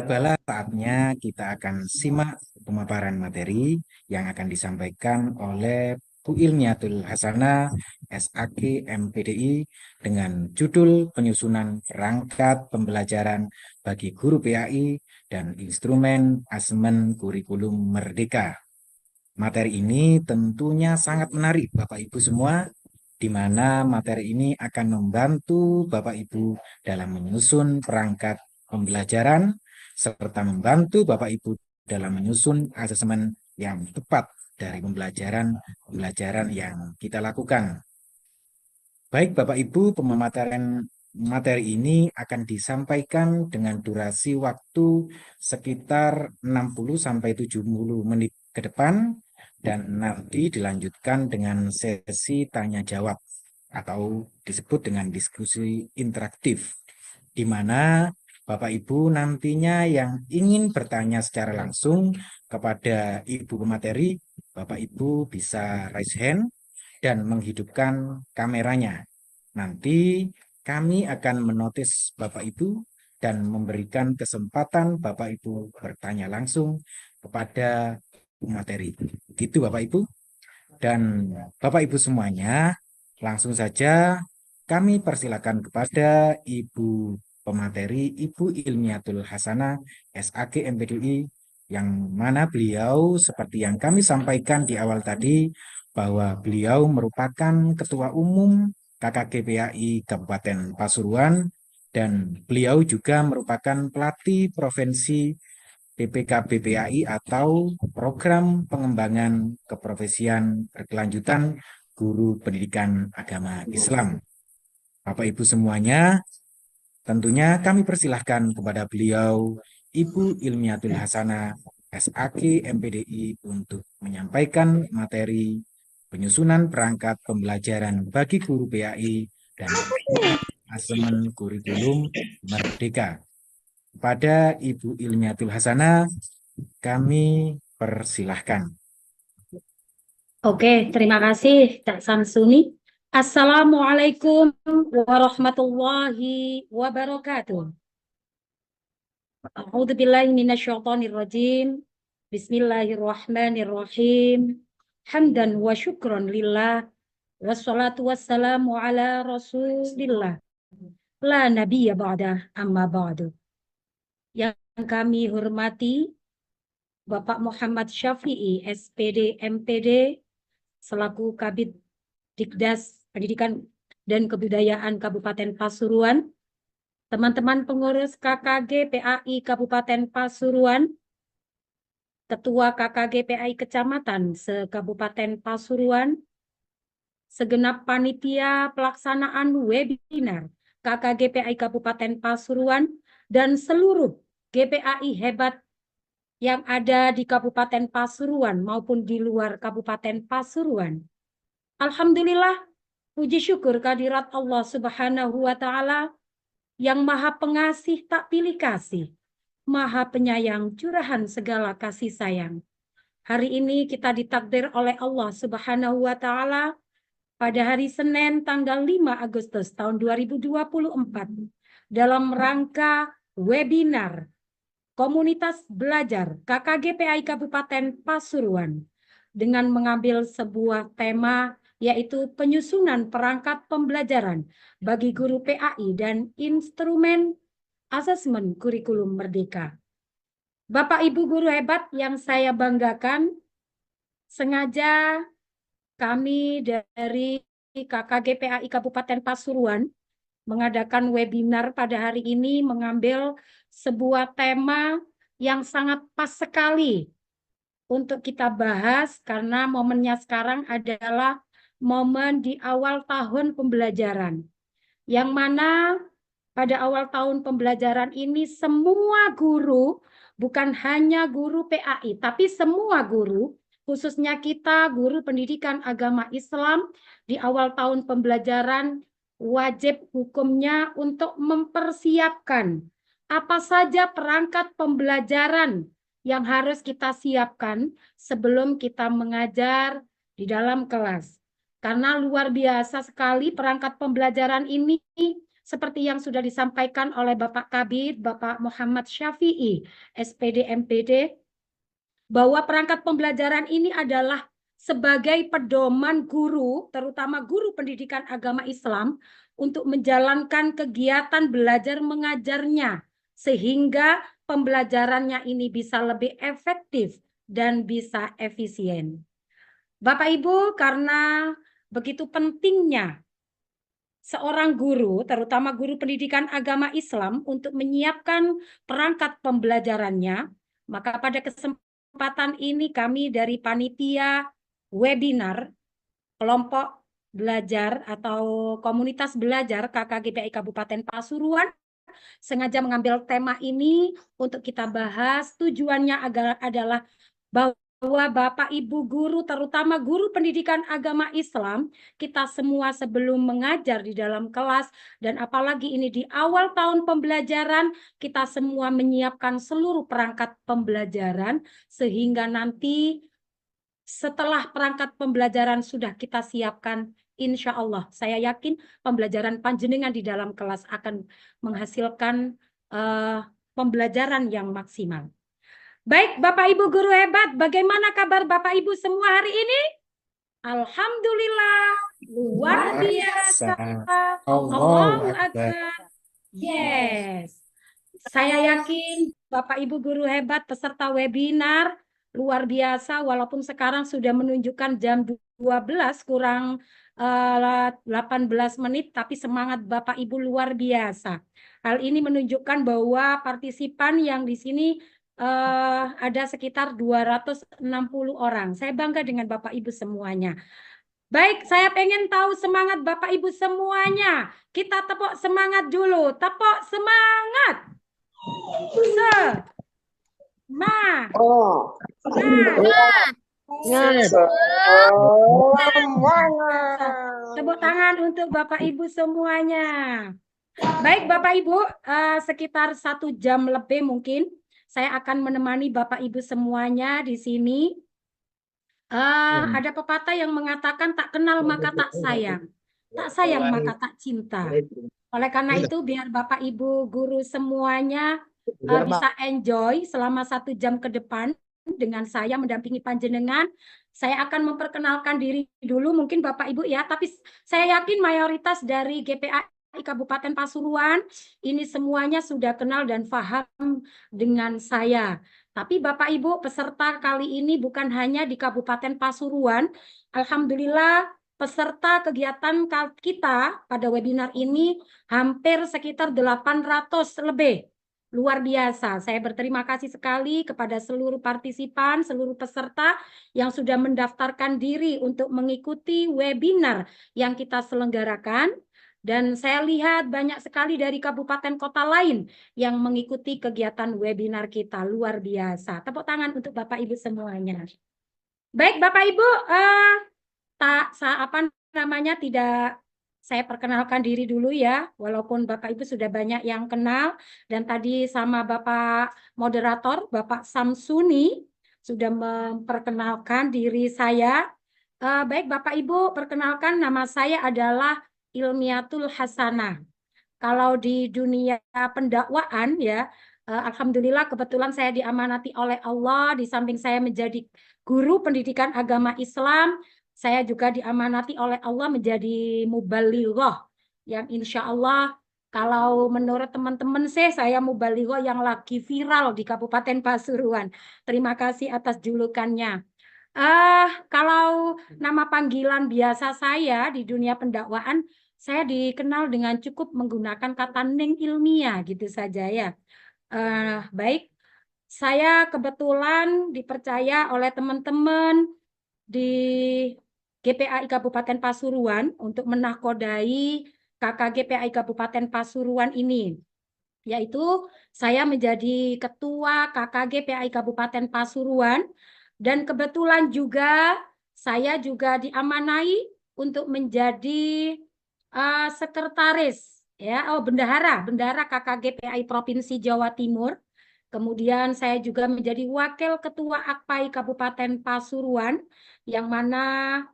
Tibalah saatnya kita akan simak pemaparan materi yang akan disampaikan oleh Bu Ilmiatul Hasanah, SAK MPDI, dengan judul Penyusunan Perangkat Pembelajaran bagi Guru PAI dan Instrumen Asesmen Kurikulum Merdeka. Materi ini tentunya sangat menarik Bapak Ibu semua, di mana materi ini akan membantu Bapak Ibu dalam menyusun perangkat pembelajaran serta membantu Bapak Ibu dalam menyusun asesmen yang tepat dari pembelajaran yang kita lakukan. Baik Bapak Ibu, pemaparan materi ini akan disampaikan dengan durasi waktu sekitar 60-70 menit ke depan dan nanti dilanjutkan dengan sesi tanya jawab atau disebut dengan diskusi interaktif, di mana Bapak Ibu nantinya yang ingin bertanya secara langsung kepada Ibu pemateri, Bapak Ibu bisa raise hand dan menghidupkan kameranya. Nanti kami akan menotis Bapak Ibu dan memberikan kesempatan Bapak Ibu bertanya langsung kepada materi. Gitu Bapak Ibu. Dan Bapak Ibu semuanya, langsung saja kami persilakan kepada Ibu pemateri, Ibu Ilmiatul Hasanah, SAK MPDI, yang mana beliau seperti yang kami sampaikan di awal tadi, bahwa beliau merupakan Ketua Umum KKG Kabupaten Pasuruan, dan beliau juga merupakan pelatih Provinsi PPKBPAI atau Program Pengembangan Keprofesian Berkelanjutan Guru Pendidikan Agama Islam. Bapak Ibu semuanya, tentunya kami persilahkan kepada beliau, Ibu Ilmiatul Hasanah, SAK MPDI, untuk menyampaikan materi penyusunan perangkat pembelajaran bagi guru PAI dan asesmen kurikulum merdeka. Pada Ibu Ilmiatul Hasanah, kami persilahkan. Oke, terima kasih Kak Samsuni. Assalamualaikum warahmatullahi wabarakatuh. A'udzubillahi minasyaitonirrajim. Bismillahirrahmanirrahim. Hamdan wa syukron lillah. Wassalatu wassalamu ala rasulillah. La nabiyya ba'dah amma ba'du. Yang kami hormati Bapak Muhammad Syafi'i, SPD, MPD, selaku Kabid Dikdas Pendidikan dan Kebudayaan Kabupaten Pasuruan, teman-teman pengurus KKG PAI Kabupaten Pasuruan, Ketua KKG PAI Kecamatan se-Kabupaten Pasuruan, segenap panitia pelaksanaan webinar KKG PAI Kabupaten Pasuruan, dan seluruh GPAI hebat yang ada di Kabupaten Pasuruan maupun di luar Kabupaten Pasuruan. Alhamdulillah, puji syukur kehadirat Allah Subhanahu wa Ta'ala yang Maha Pengasih tak pilih kasih, Maha Penyayang curahan segala kasih sayang. Hari ini kita ditakdir oleh Allah Subhanahu wa Ta'ala pada hari Senin tanggal 5 Agustus tahun 2024 dalam rangka webinar Komunitas Belajar KKG PAI Kabupaten Pasuruan dengan mengambil sebuah tema yaitu penyusunan perangkat pembelajaran bagi guru PAI dan instrumen asesmen kurikulum merdeka. Bapak Ibu guru hebat yang saya banggakan, sengaja kami dari KKG PAI Kabupaten Pasuruan mengadakan webinar pada hari ini mengambil sebuah tema yang sangat pas sekali untuk kita bahas karena momennya sekarang adalah momen di awal tahun pembelajaran, yang mana pada awal tahun pembelajaran ini semua guru, bukan hanya guru PAI, tapi semua guru, khususnya kita guru pendidikan agama Islam, di awal tahun pembelajaran wajib hukumnya untuk mempersiapkan apa saja perangkat pembelajaran yang harus kita siapkan sebelum kita mengajar di dalam kelas. Karena luar biasa sekali perangkat pembelajaran ini seperti yang sudah disampaikan oleh Bapak Kabid, Bapak Muhammad Syafi'i, SPD MPD, bahwa perangkat pembelajaran ini adalah sebagai pedoman guru, terutama guru pendidikan agama Islam, untuk menjalankan kegiatan belajar mengajarnya, sehingga pembelajarannya ini bisa lebih efektif dan bisa efisien. Bapak Ibu, karena begitu pentingnya seorang guru, terutama guru pendidikan agama Islam, untuk menyiapkan perangkat pembelajarannya, maka pada kesempatan ini kami dari panitia webinar kelompok belajar atau komunitas belajar KKGPI Kabupaten Pasuruan sengaja mengambil tema ini untuk kita bahas. Tujuannya adalah bahwa Bapak Ibu guru, terutama guru pendidikan agama Islam, kita semua sebelum mengajar di dalam kelas, dan apalagi ini di awal tahun pembelajaran, kita semua menyiapkan seluruh perangkat pembelajaran, sehingga nanti setelah perangkat pembelajaran sudah kita siapkan, insya Allah, saya yakin pembelajaran panjenengan di dalam kelas akan menghasilkan pembelajaran yang maksimal. Baik, Bapak Ibu guru hebat, bagaimana kabar Bapak Ibu semua hari ini? Alhamdulillah, luar biasa. Allahu Akbar. Yes. Saya yakin Bapak Ibu guru hebat peserta webinar luar biasa, walaupun sekarang sudah menunjukkan jam 12 kurang 18 menit, tapi semangat Bapak Ibu luar biasa. Hal ini menunjukkan bahwa partisipan yang di sini ada sekitar 260 orang. Saya bangga dengan Bapak Ibu semuanya. Baik, saya pengen tahu semangat Bapak Ibu semuanya. Kita tepuk semangat dulu. Tepuk semangat. Tepuk tangan untuk Bapak Ibu semuanya. Baik Bapak Ibu, sekitar 1 jam lebih mungkin saya akan menemani Bapak Ibu semuanya di sini. Ada pepatah yang mengatakan tak kenal maka tak sayang maka tak cinta. Oleh karena itu biar Bapak Ibu guru semuanya bisa enjoy selama 1 jam ke depan dengan saya mendampingi panjenengan. Saya akan memperkenalkan diri dulu mungkin Bapak Ibu ya, tapi saya yakin mayoritas dari GPAI Kabupaten Pasuruan ini semuanya sudah kenal dan paham dengan saya. Tapi Bapak Ibu peserta kali ini bukan hanya di Kabupaten Pasuruan. Alhamdulillah peserta kegiatan kita pada webinar ini hampir sekitar 800 lebih. Luar biasa. Saya berterima kasih sekali kepada seluruh partisipan, seluruh peserta yang sudah mendaftarkan diri untuk mengikuti webinar yang kita selenggarakan. Dan saya lihat banyak sekali dari kabupaten kota lain yang mengikuti kegiatan webinar kita. Luar biasa. Tepuk tangan untuk Bapak Ibu semuanya. Baik Bapak Ibu, tidak saya perkenalkan diri dulu ya, walaupun Bapak Ibu sudah banyak yang kenal, dan tadi sama Bapak moderator, Bapak Samsuni, sudah memperkenalkan diri saya. Baik Bapak Ibu, perkenalkan nama saya adalah Ilmiatul Hasanah. Kalau di dunia pendakwaan ya, alhamdulillah kebetulan saya diamanati oleh Allah, di samping saya menjadi guru pendidikan agama Islam, saya juga diamanati oleh Allah menjadi mubalighah yang insya Allah kalau menurut teman-teman saya mubalighah yang lagi viral di Kabupaten Pasuruan. Terima kasih atas julukannya. Kalau nama panggilan biasa saya di dunia pendakwaan, saya dikenal dengan cukup menggunakan kata ning ilmiah gitu saja ya. Baik, saya kebetulan dipercaya oleh teman-teman di GPAI Kabupaten Pasuruan untuk menahkodai KKGPAI Kabupaten Pasuruan ini. Yaitu saya menjadi ketua KKGPAI Kabupaten Pasuruan dan kebetulan juga saya juga diamanai untuk menjadi sekretaris bendahara KKGPAI Provinsi Jawa Timur. Kemudian saya juga menjadi wakil ketua AKPAI Kabupaten Pasuruan yang mana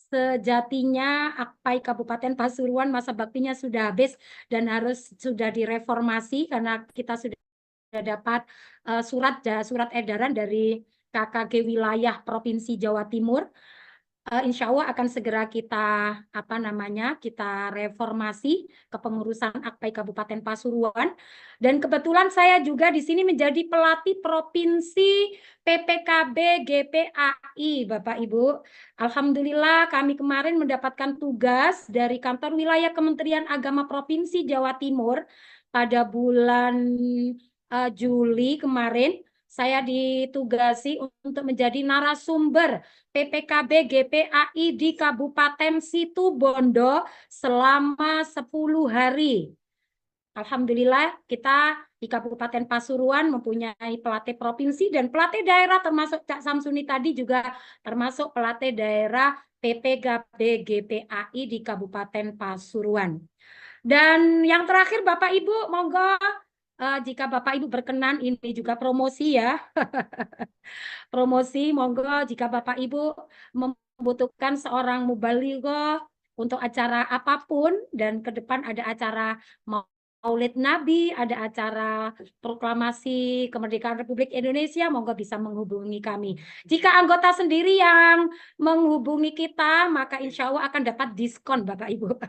sejatinya Akpai Kabupaten Pasuruan masa baktinya sudah habis dan sudah direformasi karena kita sudah dapat surat edaran dari KKG wilayah Provinsi Jawa Timur. Insya Allah akan segera kita kita reformasi kepengurusan Akpai Kabupaten Pasuruan, dan kebetulan saya juga di sini menjadi pelatih provinsi PPKB GPAI, Bapak Ibu. Alhamdulillah kami kemarin mendapatkan tugas dari kantor wilayah Kementerian Agama Provinsi Jawa Timur pada bulan Juli kemarin. Saya ditugasi untuk menjadi narasumber PPKB GPAI di Kabupaten Situbondo selama 10 hari. Alhamdulillah kita di Kabupaten Pasuruan mempunyai pelatih provinsi dan pelatih daerah, termasuk Cak Samsuni tadi juga termasuk pelatih daerah PPKB GPAI di Kabupaten Pasuruan. Dan yang terakhir Bapak Ibu, monggo jika Bapak Ibu berkenan, ini juga promosi ya. Promosi, monggo jika Bapak Ibu membutuhkan seorang mubalighoh untuk acara apapun, dan ke depan ada acara Maulid Nabi, ada acara proklamasi kemerdekaan Republik Indonesia, monggo bisa menghubungi kami. Jika anggota sendiri yang menghubungi kita, maka insya Allah akan dapat diskon Bapak Ibu.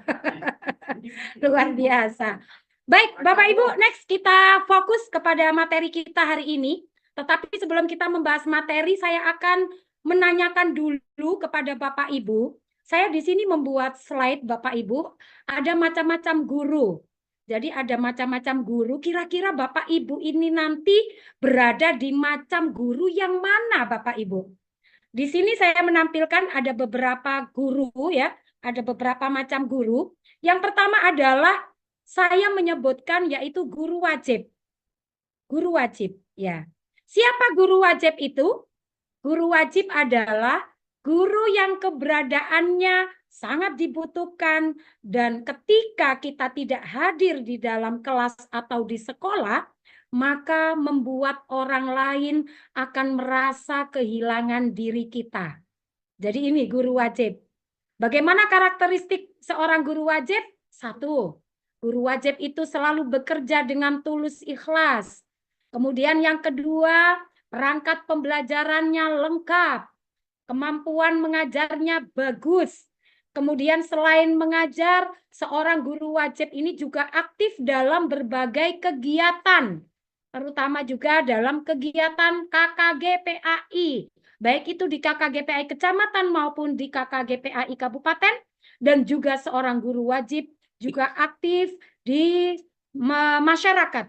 Luar biasa. Baik, Bapak Ibu, next kita fokus kepada materi kita hari ini. Tetapi sebelum kita membahas materi, saya akan menanyakan dulu kepada Bapak Ibu. Saya di sini membuat slide Bapak Ibu, ada macam-macam guru. Jadi ada macam-macam guru, kira-kira Bapak Ibu ini nanti berada di macam guru yang mana Bapak Ibu? Di sini saya menampilkan ada beberapa guru ya, ada beberapa macam guru. Yang pertama adalah saya menyebutkan yaitu guru wajib. Guru wajib, ya. Siapa guru wajib itu? Guru wajib adalah guru yang keberadaannya sangat dibutuhkan, dan ketika kita tidak hadir di dalam kelas atau di sekolah, maka membuat orang lain akan merasa kehilangan diri kita. Jadi ini guru wajib. Bagaimana karakteristik seorang guru wajib? Satu, guru wajib itu selalu bekerja dengan tulus ikhlas. Kemudian yang kedua, perangkat pembelajarannya lengkap. Kemampuan mengajarnya bagus. Kemudian selain mengajar, seorang guru wajib ini juga aktif dalam berbagai kegiatan, terutama juga dalam kegiatan KKG-PAI, baik itu di KKG-PAI kecamatan maupun di KKG-PAI kabupaten, dan juga seorang guru wajib juga aktif di masyarakat.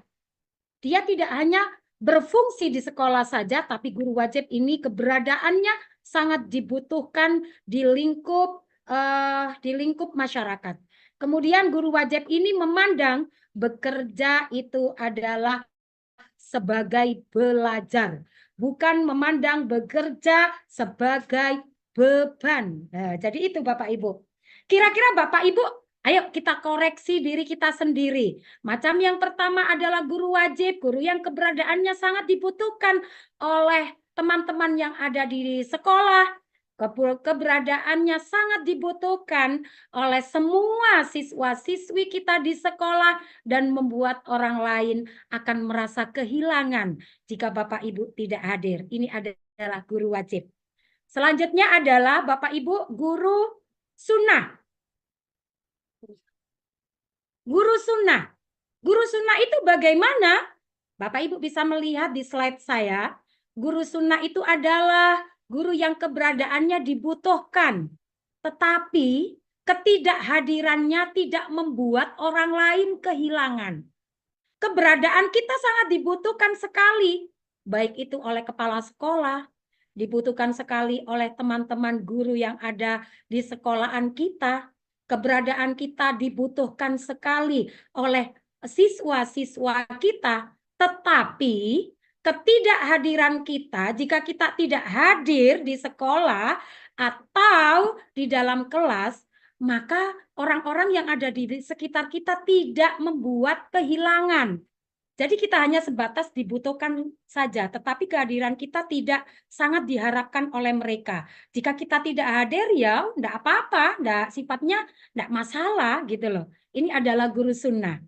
Dia tidak hanya berfungsi di sekolah saja, tapi guru wajib ini keberadaannya sangat dibutuhkan di lingkup masyarakat. Kemudian guru wajib ini memandang bekerja itu adalah sebagai belajar, bukan memandang bekerja sebagai beban. Nah, jadi itu Bapak Ibu. Kira-kira Bapak Ibu, ayo kita koreksi diri kita sendiri. Macam yang pertama adalah guru wajib, guru yang keberadaannya sangat dibutuhkan oleh teman-teman yang ada di sekolah. Keberadaannya sangat dibutuhkan oleh semua siswa-siswi kita di sekolah, dan membuat orang lain akan merasa kehilangan jika Bapak Ibu tidak hadir. Ini adalah guru wajib. Selanjutnya adalah Bapak Ibu guru sunnah. Guru sunnah. Guru sunnah itu bagaimana? Bapak Ibu bisa melihat di slide saya. Guru sunnah itu adalah guru yang keberadaannya dibutuhkan, tetapi ketidakhadirannya tidak membuat orang lain kehilangan. Keberadaan kita sangat dibutuhkan sekali, baik itu oleh kepala sekolah, dibutuhkan sekali oleh teman-teman guru yang ada di sekolahan kita. Keberadaan kita dibutuhkan sekali oleh siswa-siswa kita, tetapi ketidakhadiran kita, jika kita tidak hadir di sekolah atau di dalam kelas, maka orang-orang yang ada di sekitar kita tidak membuat kehilangan. Jadi kita hanya sebatas dibutuhkan saja, tetapi kehadiran kita tidak sangat diharapkan oleh mereka. Jika kita tidak hadir ya enggak apa-apa, enggak sifatnya enggak masalah gitu loh. Ini adalah guru sunnah.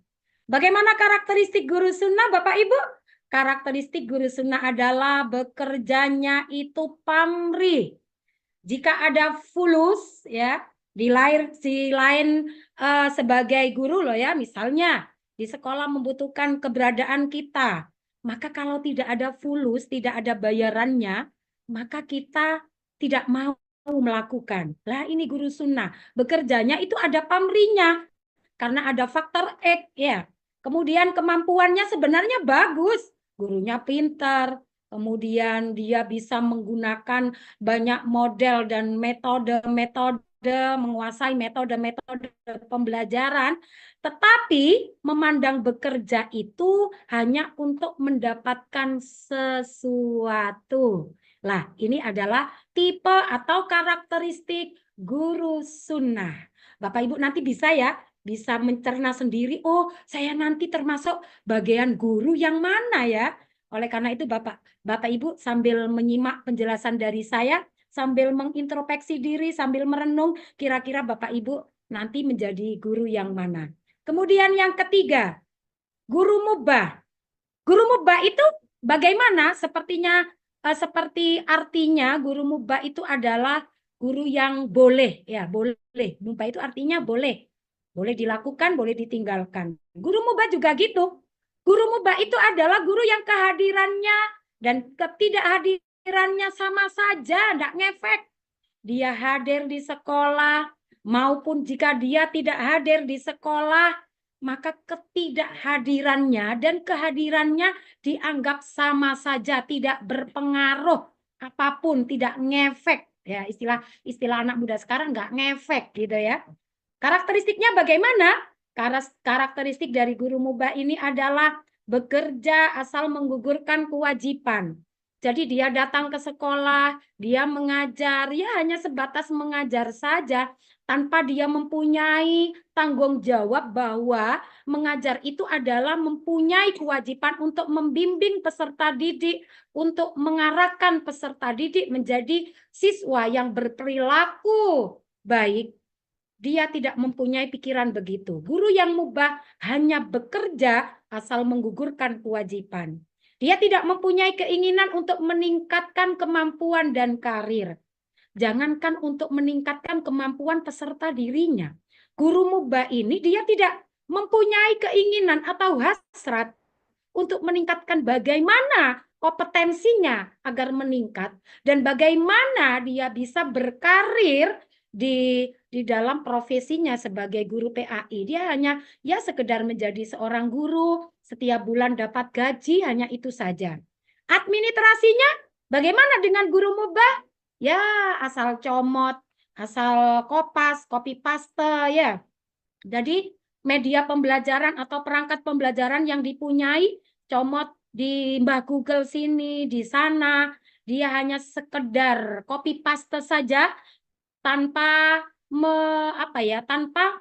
Bagaimana karakteristik guru sunnah Bapak Ibu? Karakteristik guru sunnah adalah bekerjanya itu pamrih. Jika ada fulus ya di lain sebagai guru loh ya, misalnya di sekolah membutuhkan keberadaan kita, maka kalau tidak ada fulus, tidak ada bayarannya, maka kita tidak mau melakukan. Lah ini guru sunnah, bekerjanya itu ada pamrihnya karena ada faktor X ya. Kemudian kemampuannya sebenarnya bagus, gurunya pintar, kemudian dia bisa menggunakan banyak model dan metode-metode, menguasai metode-metode pembelajaran, tetapi memandang bekerja itu hanya untuk mendapatkan sesuatu. Lah, ini adalah tipe atau karakteristik guru sunnah. Bapak Ibu nanti bisa mencerna sendiri, oh saya nanti termasuk bagian guru yang mana ya. Oleh karena itu Bapak Ibu sambil menyimak penjelasan dari saya, sambil mengintrospeksi diri, sambil merenung, kira-kira Bapak Ibu nanti menjadi guru yang mana. Kemudian yang ketiga, guru mubah. Guru mubah itu bagaimana? Seperti artinya guru mubah itu adalah guru yang boleh ya, boleh. Mubah itu artinya boleh. Boleh dilakukan, boleh ditinggalkan. Guru mubah juga gitu. Guru mubah itu adalah guru yang kehadirannya dan ketidakhadirannya sama saja, tidak ngefek. Dia hadir di sekolah, maupun jika dia tidak hadir di sekolah, maka ketidakhadirannya dan kehadirannya dianggap sama saja, tidak berpengaruh apapun, tidak ngefek. Ya, istilah anak muda sekarang nggak ngefek gitu ya. Karakteristiknya bagaimana? Karakteristik dari guru mubah ini adalah bekerja asal menggugurkan kewajiban. Jadi dia datang ke sekolah, dia mengajar, ya hanya sebatas mengajar saja, tanpa dia mempunyai tanggung jawab bahwa mengajar itu adalah mempunyai kewajiban untuk membimbing peserta didik, untuk mengarahkan peserta didik menjadi siswa yang berperilaku baik. Dia tidak mempunyai pikiran begitu. Guru yang mubah hanya bekerja asal menggugurkan kewajiban. Dia tidak mempunyai keinginan untuk meningkatkan kemampuan dan karir. Jangankan untuk meningkatkan kemampuan peserta dirinya. Guru mubah ini dia tidak mempunyai keinginan atau hasrat untuk meningkatkan bagaimana kompetensinya agar meningkat dan bagaimana dia bisa berkarir di dalam profesinya sebagai guru PAI. Dia hanya ya sekedar menjadi seorang guru, setiap bulan dapat gaji, hanya itu saja. Administrasinya bagaimana dengan guru mubah? Ya, asal comot, asal kopas, copy paste ya. Jadi media pembelajaran atau perangkat pembelajaran yang dipunyai comot di Mbah Google sini, di sana, dia hanya sekedar copy paste saja tanpa tanpa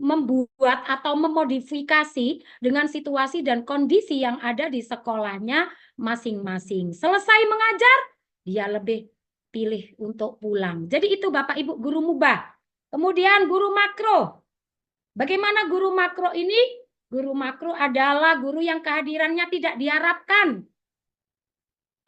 membuat atau memodifikasi dengan situasi dan kondisi yang ada di sekolahnya masing-masing. Selesai mengajar, dia lebih pilih untuk pulang. Jadi itu Bapak Ibu guru mubah. Kemudian guru makro. Bagaimana guru makro ini? Guru makro adalah guru yang kehadirannya tidak diharapkan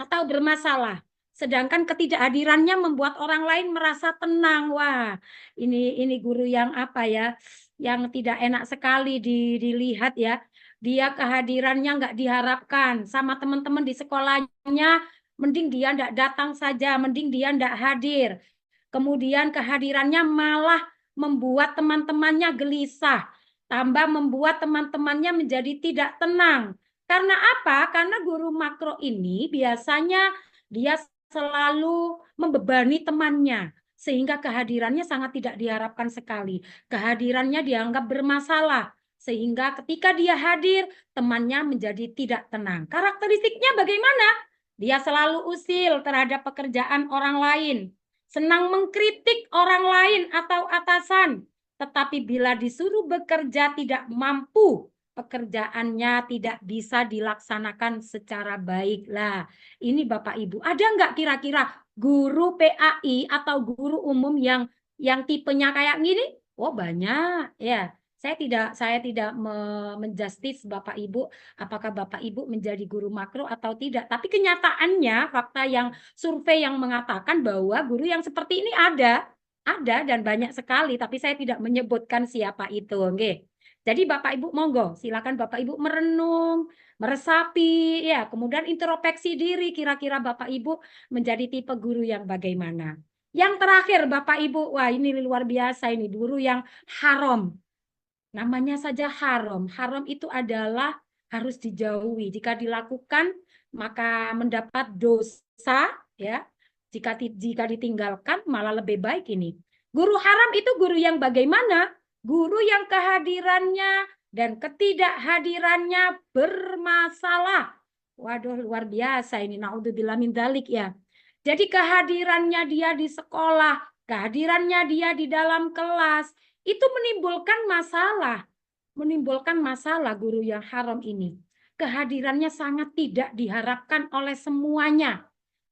atau bermasalah. Sedangkan ketidakhadirannya membuat orang lain merasa tenang. Wah, ini guru yang apa ya? Yang tidak enak sekali dilihat ya. Dia kehadirannya nggak diharapkan sama teman-teman di sekolahnya. Mending dia nggak datang saja, mending dia nggak hadir. Kemudian kehadirannya malah membuat teman-temannya gelisah, tambah membuat teman-temannya menjadi tidak tenang. Karena apa? Karena guru makro ini biasanya dia selalu membebani temannya, sehingga kehadirannya sangat tidak diharapkan sekali. Kehadirannya dianggap bermasalah, sehingga ketika dia hadir, temannya menjadi tidak tenang. Karakteristiknya bagaimana? Dia selalu usil terhadap pekerjaan orang lain, senang mengkritik orang lain atau atasan, tetapi bila disuruh bekerja tidak mampu pekerjaannya tidak bisa dilaksanakan secara baik. Lah, ini Bapak Ibu, ada nggak kira-kira guru PAI atau guru umum yang tipenya kayak gini? Oh, banyak ya. Saya tidak menjustis Bapak Ibu apakah Bapak Ibu menjadi guru makro atau tidak. Tapi kenyataannya fakta yang survei yang mengatakan bahwa guru yang seperti ini ada dan banyak sekali, tapi saya tidak menyebutkan siapa itu. Oke. Jadi Bapak Ibu monggo, silakan Bapak Ibu merenung, meresapi, ya, kemudian introspeksi diri kira-kira Bapak Ibu menjadi tipe guru yang bagaimana. Yang terakhir Bapak Ibu, wah ini luar biasa ini, guru yang haram. Namanya saja haram. Haram itu adalah harus dijauhi. Jika dilakukan maka mendapat dosa, ya. Jika ditinggalkan malah lebih baik ini. Guru haram itu guru yang bagaimana? Guru yang kehadirannya dan ketidakhadirannya bermasalah. Waduh, luar biasa ini. Naudzubillah min dzalik ya. Jadi kehadirannya dia di sekolah, kehadirannya dia di dalam kelas, itu menimbulkan masalah guru yang haram ini. Kehadirannya sangat tidak diharapkan oleh semuanya.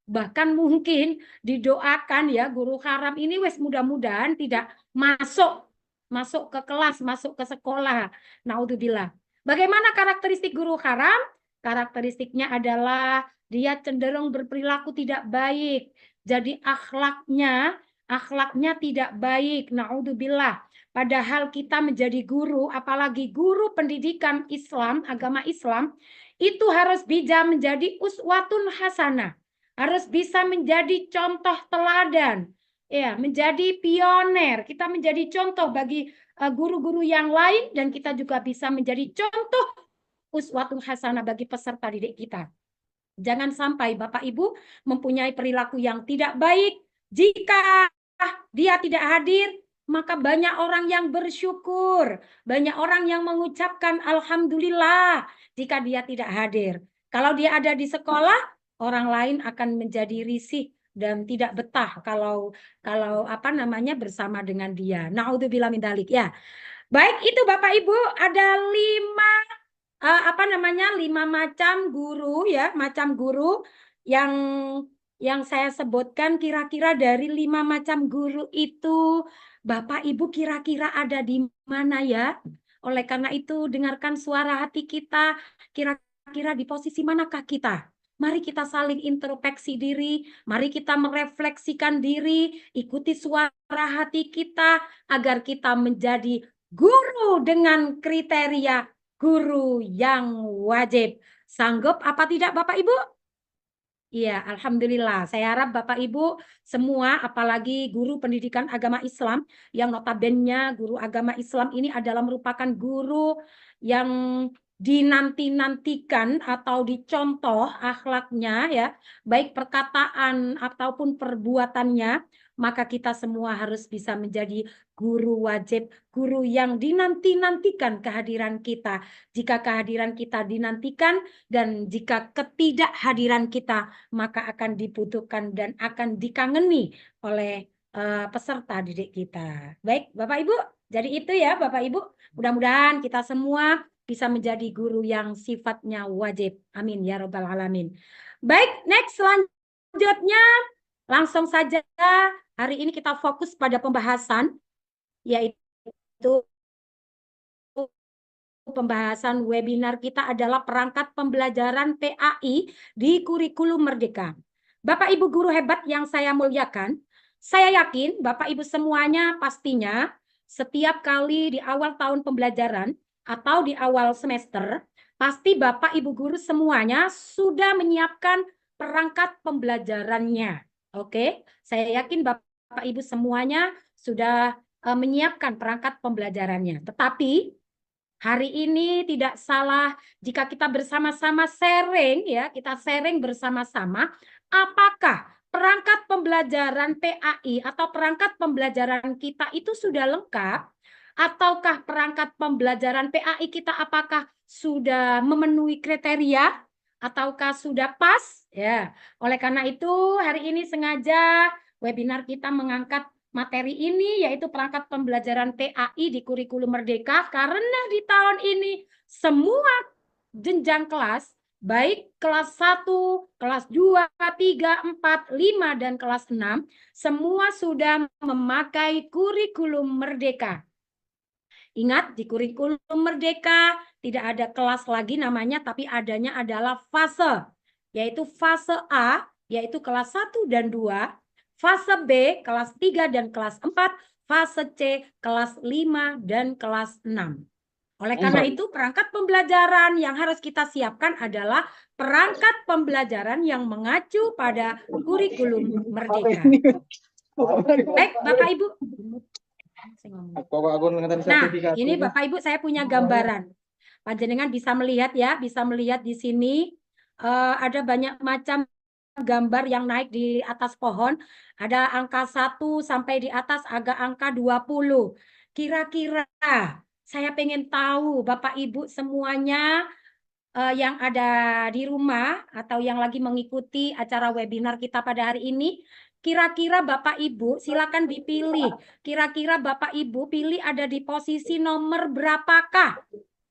Bahkan mungkin didoakan ya guru haram ini wes mudah-mudahan tidak masuk ke kelas, masuk ke sekolah. Naudzubillah. Bagaimana karakteristik guru haram? Karakteristiknya adalah dia cenderung berperilaku tidak baik. Jadi akhlaknya tidak baik. Naudzubillah. Padahal kita menjadi guru, apalagi guru pendidikan Islam, agama Islam, itu harus bisa menjadi uswatun hasanah. Harus bisa menjadi contoh teladan. Ya, menjadi pioner. Kita menjadi contoh bagi guru-guru yang lain dan kita juga bisa menjadi contoh uswatun hasanah bagi peserta didik kita. Jangan sampai Bapak Ibu mempunyai perilaku yang tidak baik. Jika dia tidak hadir, maka banyak orang yang bersyukur. Banyak orang yang mengucapkan alhamdulillah jika dia tidak hadir. Kalau dia ada di sekolah, orang lain akan menjadi risih dan tidak betah kalau bersama dengan dia. Naudzubillah min dzalik ya. Baik, itu Bapak Ibu ada 5 macam guru ya, macam guru yang saya sebutkan. Kira-kira dari 5 macam guru itu Bapak Ibu kira-kira ada di mana ya? Oleh karena itu dengarkan suara hati kita, kira-kira di posisi manakah kita? Mari kita saling introspeksi diri, mari kita merefleksikan diri, ikuti suara hati kita agar kita menjadi guru dengan kriteria guru yang wajib. Sanggup apa tidak Bapak Ibu? Iya, alhamdulillah. Saya harap Bapak Ibu semua, apalagi guru pendidikan agama Islam, yang notabene guru agama Islam ini adalah merupakan guru yang dinanti-nantikan atau dicontoh akhlaknya ya, baik perkataan ataupun perbuatannya, maka kita semua harus bisa menjadi guru wajib, guru yang dinanti-nantikan kehadiran kita. Jika kehadiran kita dinantikan dan jika ketidakhadiran kita maka akan dibutuhkan dan akan dikangeni oleh peserta didik kita. Baik, Bapak Ibu, jadi itu ya Bapak Ibu. Mudah-mudahan kita semua bisa menjadi guru yang sifatnya wajib. Amin ya Rabbal Alamin. Baik, next selanjutnya langsung saja hari ini kita fokus pada pembahasan yaitu pembahasan webinar kita adalah perangkat pembelajaran PAI di kurikulum Merdeka. Bapak Ibu guru hebat yang saya muliakan, saya yakin Bapak Ibu semuanya pastinya setiap kali di awal tahun pembelajaran atau di awal semester, pasti Bapak Ibu guru semuanya sudah menyiapkan perangkat pembelajarannya. Oke, saya yakin Bapak Ibu semuanya sudah menyiapkan perangkat pembelajarannya. Tetapi hari ini tidak salah jika kita bersama-sama sharing ya, kita sharing bersama-sama apakah perangkat pembelajaran PAI atau perangkat pembelajaran kita itu sudah lengkap ataukah perangkat pembelajaran PAI kita apakah sudah memenuhi kriteria ataukah sudah pas ya. Oleh karena itu hari ini sengaja webinar kita mengangkat materi ini, yaitu perangkat pembelajaran PAI di kurikulum Merdeka, karena di tahun ini semua jenjang kelas, baik kelas 1, kelas 2, 3, 4, 5, dan kelas 6, semua sudah memakai kurikulum Merdeka. Ingat, di kurikulum Merdeka tidak ada kelas lagi namanya, tapi adanya adalah fase, yaitu fase A, yaitu kelas 1 dan 2, fase B, kelas 3 dan kelas 4, fase C, kelas 5 dan kelas 6. Oleh karena itu, perangkat pembelajaran yang harus kita siapkan adalah perangkat pembelajaran yang mengacu pada kurikulum Merdeka. Baik, Bapak Ibu. Nah, ini Bapak Ibu saya punya gambaran. Panjenengan bisa melihat ya, bisa melihat di sini ada banyak macam gambar yang naik di atas pohon. Ada angka 1 sampai di atas agak angka 20. Kira-kira saya pengen tahu Bapak Ibu semuanya yang ada di rumah atau yang lagi mengikuti acara webinar kita pada hari ini, kira-kira Bapak Ibu silakan dipilih. Kira-kira Bapak Ibu pilih ada di posisi nomor berapakah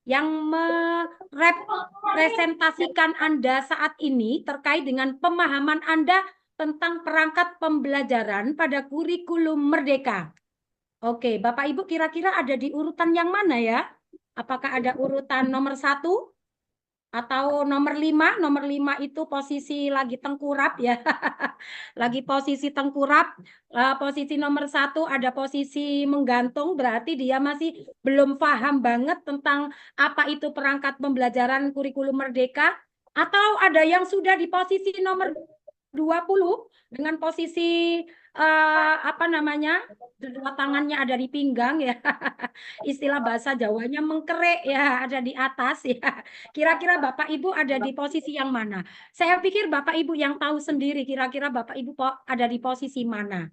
yang merepresentasikan Anda saat ini terkait dengan pemahaman Anda tentang perangkat pembelajaran pada kurikulum Merdeka. Oke, Bapak Ibu kira-kira ada di urutan yang mana ya? Apakah ada urutan nomor 1? Atau nomor 5? Nomor 5 itu posisi lagi tengkurap ya. Lagi posisi tengkurap. Posisi nomor 1 ada posisi menggantung, berarti dia masih belum paham banget tentang apa itu perangkat pembelajaran kurikulum Merdeka. Atau ada yang sudah di posisi nomor 20 dengan posisi apa namanya, dua tangannya ada di pinggang ya. Istilah bahasa Jawanya mengkerek ya, ada di atas ya. Kira-kira Bapak Ibu ada di posisi yang mana? Saya pikir Bapak Ibu yang tahu sendiri kira-kira Bapak Ibu ada di posisi mana.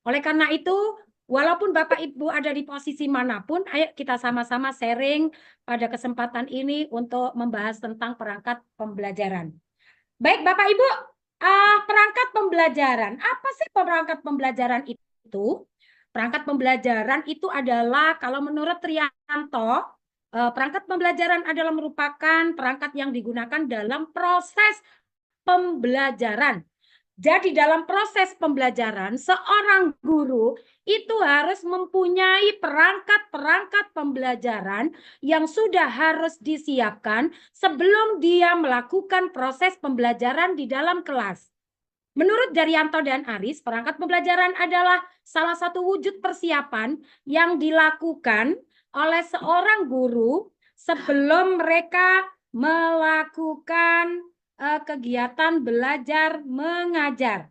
Oleh karena itu, walaupun Bapak Ibu ada di posisi manapun, ayo kita sama-sama sharing pada kesempatan ini untuk membahas tentang perangkat pembelajaran. Baik Bapak Ibu, perangkat pembelajaran. Apa sih perangkat pembelajaran itu? Perangkat pembelajaran itu adalah kalau menurut Trianto, perangkat pembelajaran adalah merupakan perangkat yang digunakan dalam proses pembelajaran. Jadi dalam proses pembelajaran, seorang guru itu harus mempunyai perangkat-perangkat pembelajaran yang sudah harus disiapkan sebelum dia melakukan proses pembelajaran di dalam kelas. Menurut Daryanto dan Aris, perangkat pembelajaran adalah salah satu wujud persiapan yang dilakukan oleh seorang guru sebelum mereka melakukan kegiatan belajar mengajar,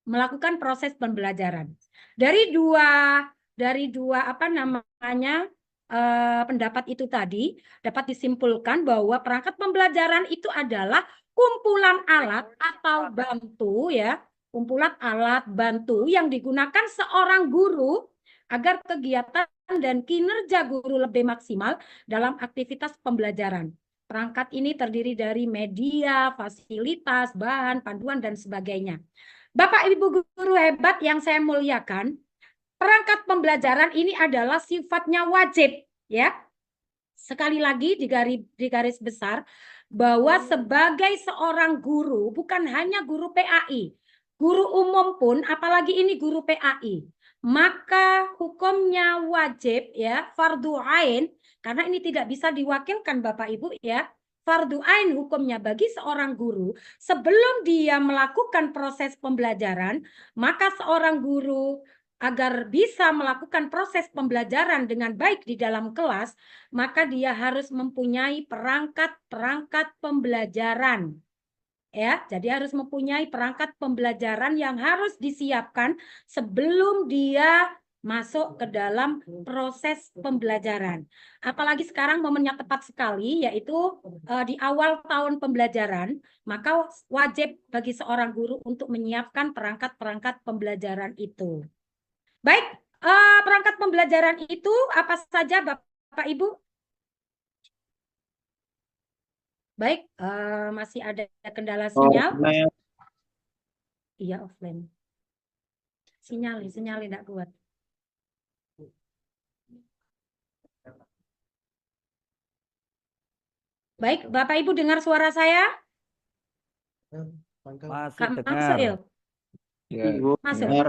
melakukan proses pembelajaran. Dari dua apa namanya pendapat itu tadi dapat disimpulkan bahwa perangkat pembelajaran itu adalah kumpulan alat atau bantu ya, kumpulan alat bantu yang digunakan seorang guru agar kegiatan dan kinerja guru lebih maksimal dalam aktivitas pembelajaran. Perangkat ini terdiri dari media, fasilitas, bahan, panduan, dan sebagainya. Bapak Ibu guru hebat yang saya muliakan, perangkat pembelajaran ini adalah sifatnya wajib, ya. Sekali lagi di garis besar bahwa sebagai seorang guru, bukan hanya guru PAI, guru umum pun, apalagi ini guru PAI, maka hukumnya wajib ya, fardu ain, karena ini tidak bisa diwakilkan Bapak Ibu ya. Fardu ain hukumnya bagi seorang guru sebelum dia melakukan proses pembelajaran, maka seorang guru agar bisa melakukan proses pembelajaran dengan baik di dalam kelas, maka dia harus mempunyai perangkat-perangkat pembelajaran. Ya, jadi harus mempunyai perangkat pembelajaran yang harus disiapkan sebelum dia masuk ke dalam proses pembelajaran. Apalagi sekarang momennya tepat sekali, yaitu di awal tahun pembelajaran, maka wajib bagi seorang guru untuk menyiapkan perangkat-perangkat pembelajaran itu. Baik, perangkat pembelajaran itu apa saja Bapak Ibu? Baik, masih ada kendala sinyal? Offline. Iya, offline. Sinyal tidak kuat. Baik, Bapak Ibu dengar suara saya? Masih Kak dengar. masuk ya? Ya, Masuk. dengar.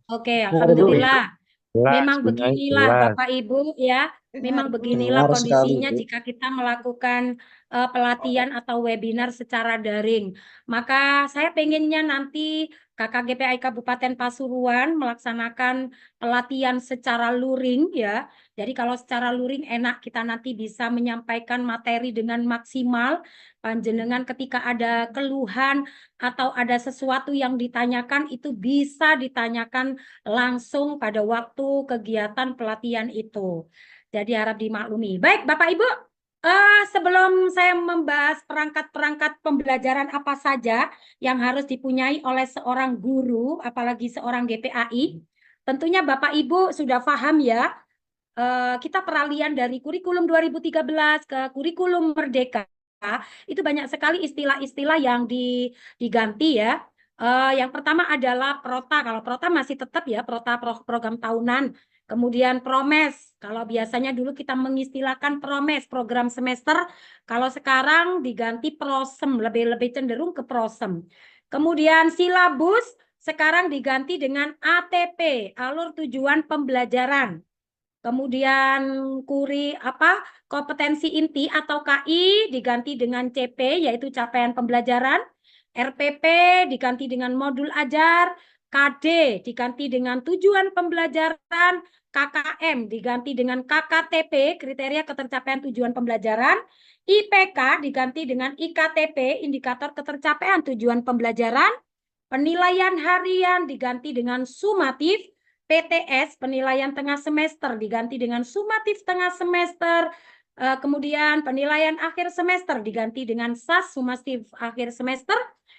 Oke, alhamdulillah. Jelas, Memang bunyinya beginilah jelas. Bapak Ibu ya. Memang beginilah Dengar sekali, kondisinya Bu. jika kita melakukan pelatihan atau webinar secara daring. Maka saya pengennya nanti KKGPI Kabupaten Pasuruan melaksanakan pelatihan secara luring ya. Jadi kalau secara luring enak kita nanti bisa menyampaikan materi dengan maksimal. Panjenengan ketika ada keluhan atau ada sesuatu yang ditanyakan itu bisa ditanyakan langsung pada waktu kegiatan pelatihan itu. Jadi harap dimaklumi. Baik, Bapak Ibu, sebelum saya membahas perangkat-perangkat pembelajaran apa saja yang harus dipunyai oleh seorang guru, apalagi seorang GPAI, tentunya Bapak Ibu sudah paham ya, kita peralihan dari kurikulum 2013 ke kurikulum Merdeka. Itu banyak sekali istilah-istilah yang diganti ya. Yang pertama adalah prota. Kalau prota masih tetap ya, prota program tahunan. Kemudian promes. Kalau biasanya dulu kita mengistilahkan promes, program semester. Kalau sekarang diganti prosem, lebih cenderung ke prosem. Kemudian silabus sekarang diganti dengan ATP, alur tujuan pembelajaran. Kemudian kompetensi inti atau KI diganti dengan CP yaitu capaian pembelajaran, RPP diganti dengan modul ajar, KD diganti dengan tujuan pembelajaran, KKM diganti dengan KKTP kriteria ketercapaian tujuan pembelajaran, IPK diganti dengan IKTP indikator ketercapaian tujuan pembelajaran, penilaian harian diganti dengan sumatif, PTS penilaian tengah semester diganti dengan sumatif tengah semester, kemudian penilaian akhir semester diganti dengan SAS sumatif akhir semester,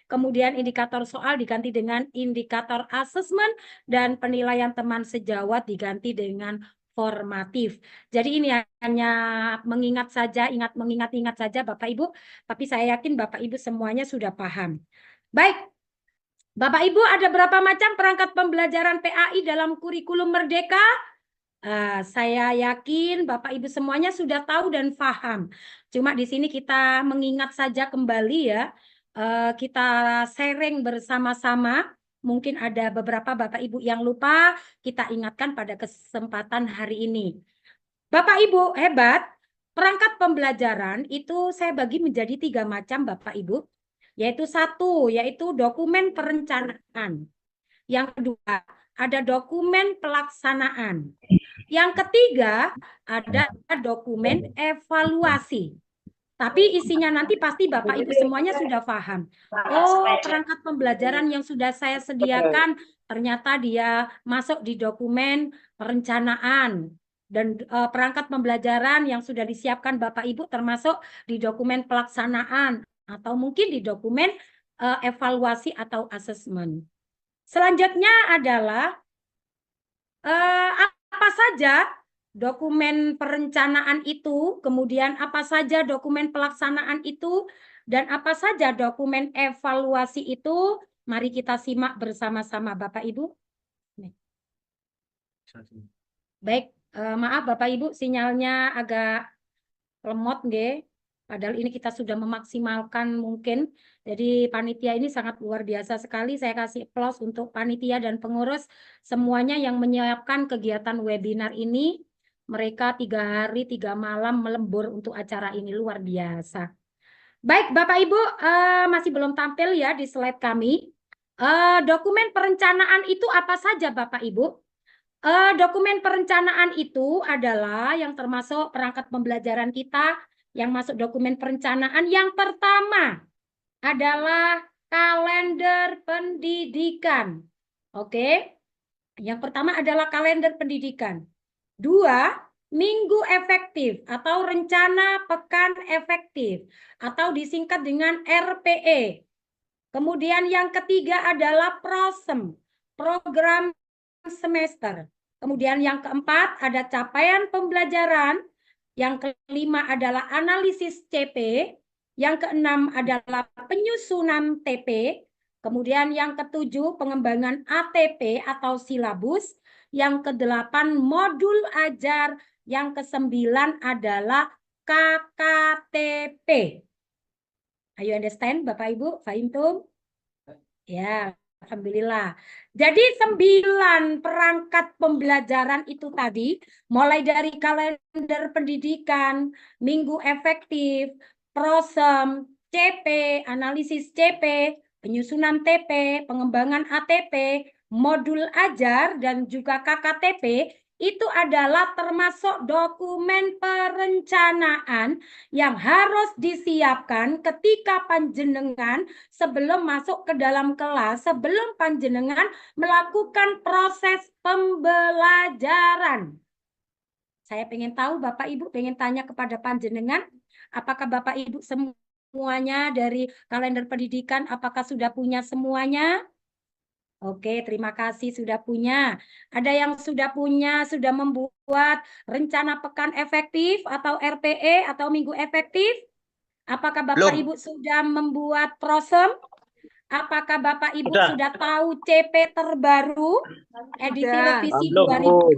kemudian indikator soal diganti dengan indikator asesmen, dan penilaian teman sejawat diganti dengan formatif. Jadi ini hanya mengingat saja, mengingat saja Bapak Ibu, tapi saya yakin Bapak Ibu semuanya sudah paham. Baik, Bapak Ibu, ada berapa macam perangkat pembelajaran PAI dalam kurikulum Merdeka? Saya yakin Bapak Ibu semuanya sudah tahu dan paham. Cuma di sini kita mengingat saja kembali ya. Kita sharing bersama-sama. Mungkin ada beberapa Bapak Ibu yang lupa, kita ingatkan pada kesempatan hari ini. Bapak Ibu hebat, perangkat pembelajaran itu saya bagi menjadi 3 macam Bapak Ibu. Yaitu satu, yaitu dokumen perencanaan. Yang kedua, ada dokumen pelaksanaan. Yang ketiga, ada dokumen evaluasi. Tapi isinya nanti pasti Bapak Ibu semuanya sudah paham. Oh, perangkat pembelajaran yang sudah saya sediakan ternyata dia masuk di dokumen perencanaan. Dan perangkat pembelajaran yang sudah disiapkan Bapak Ibu termasuk di dokumen pelaksanaan atau mungkin di dokumen evaluasi atau asesmen. Selanjutnya adalah apa saja dokumen perencanaan itu, kemudian apa saja dokumen pelaksanaan itu, dan apa saja dokumen evaluasi itu. Mari kita simak bersama-sama Bapak Ibu. Baik, maaf Bapak Ibu sinyalnya agak lemot nggih. Padahal ini kita sudah memaksimalkan mungkin. Jadi panitia ini sangat luar biasa sekali. Saya kasih applause untuk panitia dan pengurus semuanya yang menyiapkan kegiatan webinar ini. Mereka 3 hari 3 malam melembur untuk acara ini, luar biasa. Baik Bapak Ibu, masih belum tampil ya di slide kami. Dokumen perencanaan itu apa saja Bapak Ibu? Dokumen perencanaan itu adalah yang termasuk perangkat pembelajaran kita yang masuk dokumen perencanaan. Yang pertama adalah kalender pendidikan. Oke. Yang pertama adalah kalender pendidikan. 2, minggu efektif atau rencana pekan efektif atau disingkat dengan RPE. Kemudian yang ketiga adalah prosem, program semester. Kemudian yang keempat ada capaian pembelajaran. Yang kelima adalah analisis CP. Yang keenam adalah penyusunan TP. Kemudian yang ketujuh, pengembangan ATP atau silabus. Yang kedelapan, modul ajar. Yang kesembilan adalah KKTP. Ayo understand Bapak Ibu, fahimtum? Ya, alhamdulillah. Jadi 9 perangkat pembelajaran itu tadi, mulai dari kalender pendidikan, minggu efektif, prosem, CP, analisis CP, penyusunan TP, pengembangan ATP, modul ajar, dan juga KKTP, itu adalah termasuk dokumen perencanaan yang harus disiapkan ketika panjenengan sebelum masuk ke dalam kelas, sebelum panjenengan melakukan proses pembelajaran. Saya pengen tahu, Bapak Ibu pengen tanya kepada panjenengan, apakah Bapak Ibu semuanya dari kalender pendidikan, apakah sudah punya semuanya? Oke, terima kasih sudah punya. Ada yang sudah punya, sudah membuat rencana pekan efektif atau RPE atau minggu efektif? Apakah Bapak Belum. Ibu sudah membuat prosem? Apakah Bapak Ibu Sudah. sudah tahu CP terbaru edisi Sudah. revisi Belum.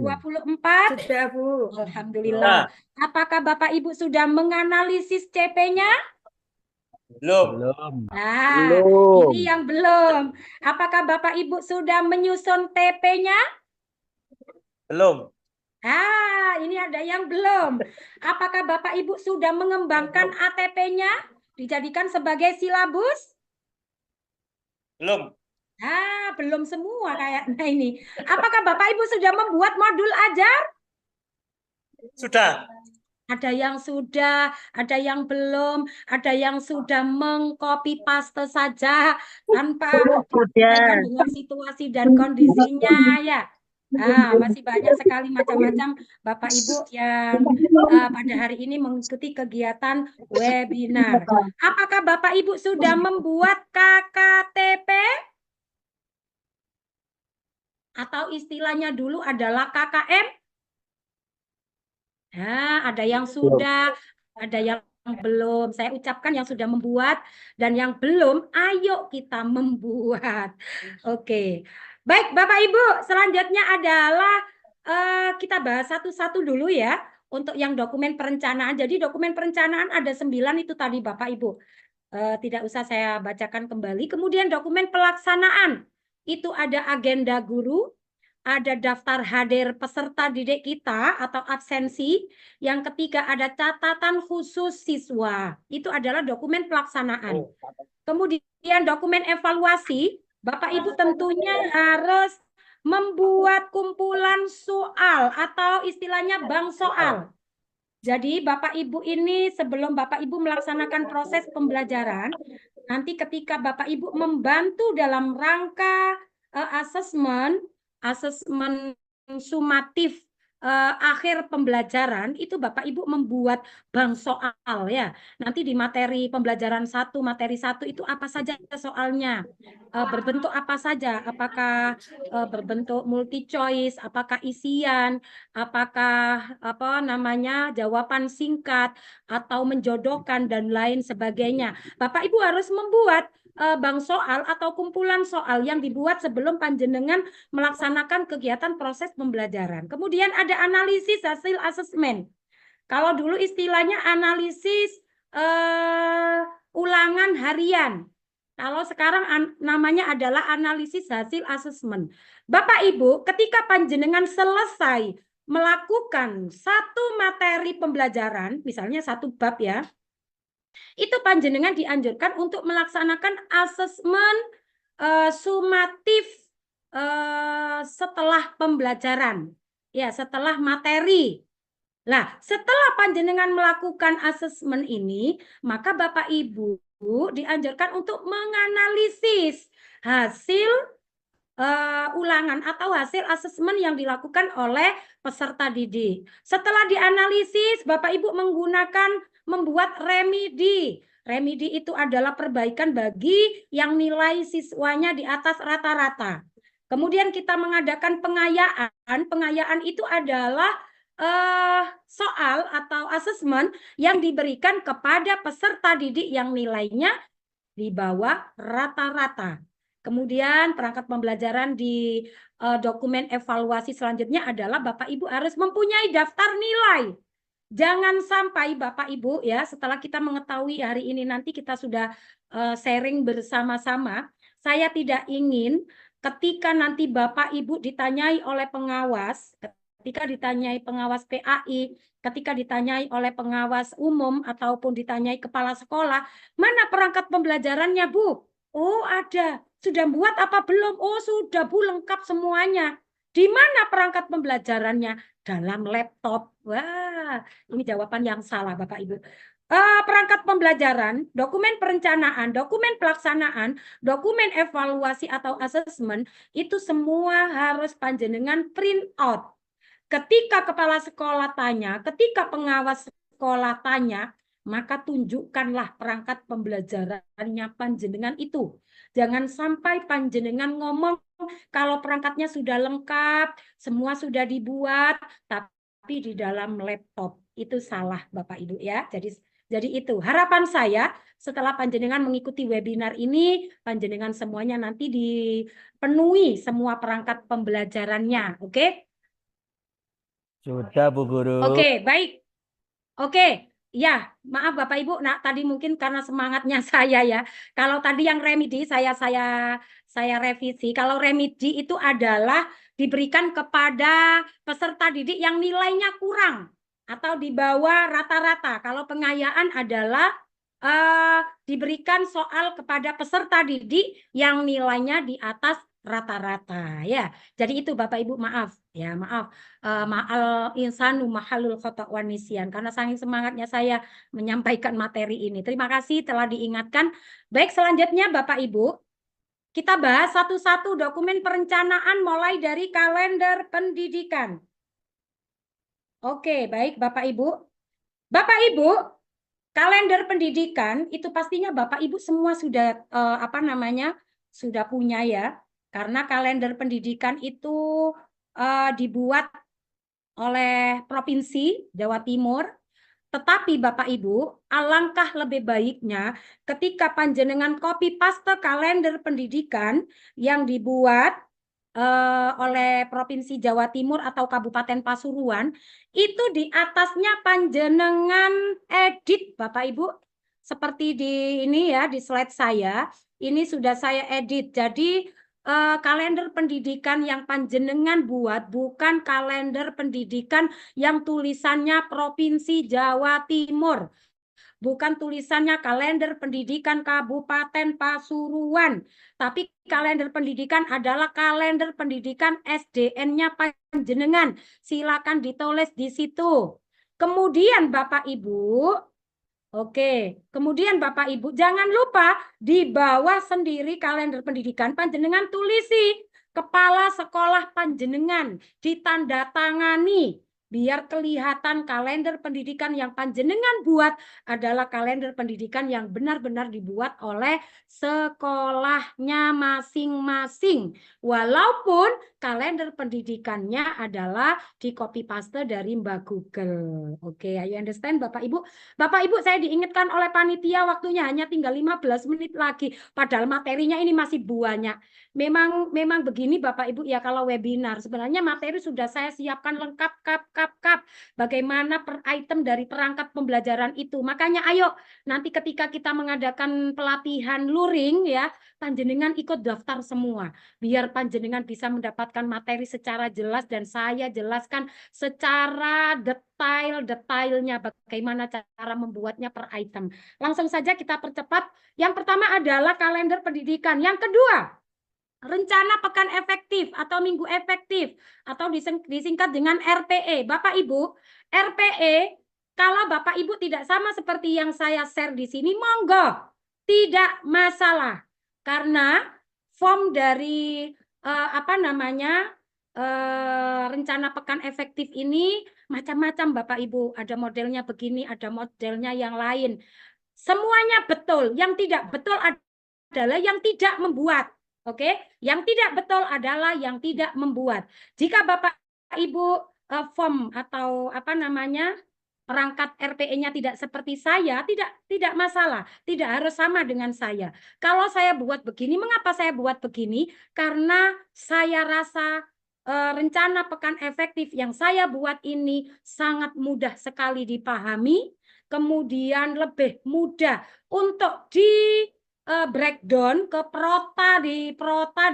2024? Sudah, Bu. Alhamdulillah. Apakah Bapak Ibu sudah menganalisis CP-nya? Belum. Nah, ini yang belum. Apakah Bapak Ibu sudah menyusun TP-nya? Belum. Ini ada yang belum. Apakah Bapak Ibu sudah mengembangkan ATP-nya? Dijadikan sebagai silabus? Belum. Belum semua kayaknya ini. Apakah Bapak Ibu sudah membuat modul ajar? Sudah. Ada yang sudah, ada yang belum, ada yang sudah mengcopy paste saja tanpa disesuaikan dengan situasi dan kondisinya ya. Masih banyak sekali macam-macam Bapak Ibu yang pada hari ini mengikuti kegiatan webinar. Apakah Bapak Ibu sudah membuat KKTP? Atau istilahnya dulu adalah KKM? Ada yang sudah, ada yang belum. Saya ucapkan yang sudah membuat dan yang belum, ayo kita membuat. Oke. Baik, Bapak Ibu, selanjutnya adalah kita bahas satu-satu dulu ya untuk yang dokumen perencanaan. Jadi dokumen perencanaan ada 9 itu tadi Bapak Ibu. Tidak usah saya bacakan kembali. Kemudian dokumen pelaksanaan. Itu ada agenda guru, ada daftar hadir peserta didik kita atau absensi. Yang ketiga ada catatan khusus siswa. Itu adalah dokumen pelaksanaan. Kemudian dokumen evaluasi, Bapak Ibu tentunya harus membuat kumpulan soal atau istilahnya bank soal. Jadi Bapak Ibu ini sebelum Bapak Ibu melaksanakan proses pembelajaran, nanti ketika Bapak Ibu membantu dalam rangka asesmen sumatif akhir pembelajaran itu Bapak Ibu membuat bank soal ya. Nanti di materi pembelajaran materi 1 itu apa saja soalnya, berbentuk apa saja, apakah berbentuk multi choice, apakah isian, apakah jawaban singkat atau menjodohkan dan lain sebagainya. Bapak Ibu harus membuat bank soal atau kumpulan soal yang dibuat sebelum panjenengan melaksanakan kegiatan proses pembelajaran. Kemudian ada analisis hasil asesmen. Kalau dulu istilahnya analisis ulangan harian. Kalau sekarang namanya adalah analisis hasil asesmen. Bapak Ibu, ketika panjenengan selesai melakukan satu materi pembelajaran, misalnya satu bab ya, itu panjenengan dianjurkan untuk melaksanakan asesmen sumatif setelah pembelajaran, ya setelah materi. Nah, setelah panjenengan melakukan asesmen ini, maka Bapak Ibu dianjurkan untuk menganalisis hasil ulangan atau hasil asesmen yang dilakukan oleh peserta didik. Setelah dianalisis, Bapak Ibu membuat remedi. Remedi itu adalah perbaikan bagi yang nilai siswanya di atas rata-rata. Kemudian kita mengadakan pengayaan. Pengayaan itu adalah soal atau asesmen yang diberikan kepada peserta didik yang nilainya di bawah rata-rata. Kemudian perangkat pembelajaran di dokumen evaluasi selanjutnya adalah Bapak Ibu harus mempunyai daftar nilai. Jangan sampai Bapak Ibu ya, setelah kita mengetahui hari ini nanti kita sudah sharing bersama-sama, saya tidak ingin ketika nanti Bapak Ibu ditanyai oleh pengawas, ketika ditanyai pengawas PAI, ketika ditanyai oleh pengawas umum ataupun ditanyai kepala sekolah, mana perangkat pembelajarannya, Bu? Oh, ada. Sudah buat apa belum? Oh, sudah, Bu, lengkap semuanya. Di mana perangkat pembelajarannya? Dalam laptop. Wah, ini jawaban yang salah, Bapak Ibu. Perangkat pembelajaran, dokumen perencanaan, dokumen pelaksanaan, dokumen evaluasi atau asesmen, itu semua harus panjenengan print out. Ketika kepala sekolah tanya, ketika pengawas sekolah tanya, maka tunjukkanlah perangkat pembelajarannya panjenengan itu. Jangan sampai panjenengan ngomong kalau perangkatnya sudah lengkap, semua sudah dibuat, tapi di dalam laptop. Itu salah Bapak Ibu ya. Jadi itu harapan saya setelah panjenengan mengikuti webinar ini, panjenengan semuanya nanti dipenuhi semua perangkat pembelajarannya. Oke? Sudah, Bu Guru. Oke, baik. Oke, ya, maaf Bapak Ibu. Nah, tadi mungkin karena semangatnya saya ya. Kalau tadi yang remedi saya revisi. Kalau remedi itu adalah diberikan kepada peserta didik yang nilainya kurang atau di bawah rata-rata. Kalau pengayaan adalah diberikan soal kepada peserta didik yang nilainya di atas rata-rata ya. Jadi itu Bapak Ibu, maaf ya, maaf. Ma'al insanu mahalul khata' wan nisyan, karena saking semangatnya saya menyampaikan materi ini. Terima kasih telah diingatkan. Baik, selanjutnya Bapak Ibu, kita bahas satu-satu dokumen perencanaan mulai dari kalender pendidikan. Oke, baik Bapak Ibu. Bapak Ibu, kalender pendidikan itu pastinya Bapak Ibu semua sudah sudah punya ya. Karena kalender pendidikan itu dibuat oleh Provinsi Jawa Timur. Tetapi Bapak Ibu, alangkah lebih baiknya ketika panjenengan copy paste kalender pendidikan yang dibuat oleh Provinsi Jawa Timur atau Kabupaten Pasuruan, itu di atasnya panjenengan edit Bapak Ibu. Seperti di ini ya, di slide saya, ini sudah saya edit. Jadi kalender pendidikan yang panjenengan buat bukan kalender pendidikan yang tulisannya Provinsi Jawa Timur. Bukan tulisannya kalender pendidikan Kabupaten Pasuruan, tapi kalender pendidikan adalah kalender pendidikan SDN-nya panjenengan. Silakan ditulis di situ. Kemudian Bapak Ibu, oke, kemudian Bapak Ibu jangan lupa di bawah sendiri kalender pendidikan panjenengan tulisi kepala sekolah panjenengan, ditandatangani biar kelihatan kalender pendidikan yang panjenengan buat adalah kalender pendidikan yang benar-benar dibuat oleh sekolahnya masing-masing. Walaupun kalender pendidikannya adalah di copy paste dari Mbak Google. Oke, you understand Bapak Ibu? Bapak Ibu, saya diingatkan oleh panitia waktunya hanya tinggal 15 menit lagi. Padahal materinya ini masih banyak. Memang begini Bapak Ibu ya, kalau webinar sebenarnya materi sudah saya siapkan lengkap kap. Bagaimana per item dari perangkat pembelajaran itu. Makanya ayo nanti ketika kita mengadakan pelatihan luring ya, panjenengan ikut daftar semua. Biar panjenengan bisa mendapatkan materi secara jelas dan saya jelaskan secara detailnya bagaimana cara membuatnya per item. Langsung saja kita percepat. Yang pertama adalah kalender pendidikan. Yang kedua, rencana pekan efektif atau minggu efektif atau disingkat dengan RPE. Bapak Ibu, RPE kalau Bapak Ibu tidak sama seperti yang saya share di sini, monggo, tidak masalah. Karena form dari rencana pekan efektif ini macam-macam Bapak Ibu. Ada modelnya begini, ada modelnya yang lain. Semuanya betul. Yang tidak betul adalah yang tidak membuat. Oke, yang tidak betul adalah yang tidak membuat. Jika Bapak Ibu form atau perangkat RPE-nya tidak seperti saya, tidak masalah, tidak harus sama dengan saya. Kalau saya buat begini, mengapa saya buat begini? Karena saya rasa rencana pekan efektif yang saya buat ini sangat mudah sekali dipahami, kemudian lebih mudah untuk di breakdown ke prota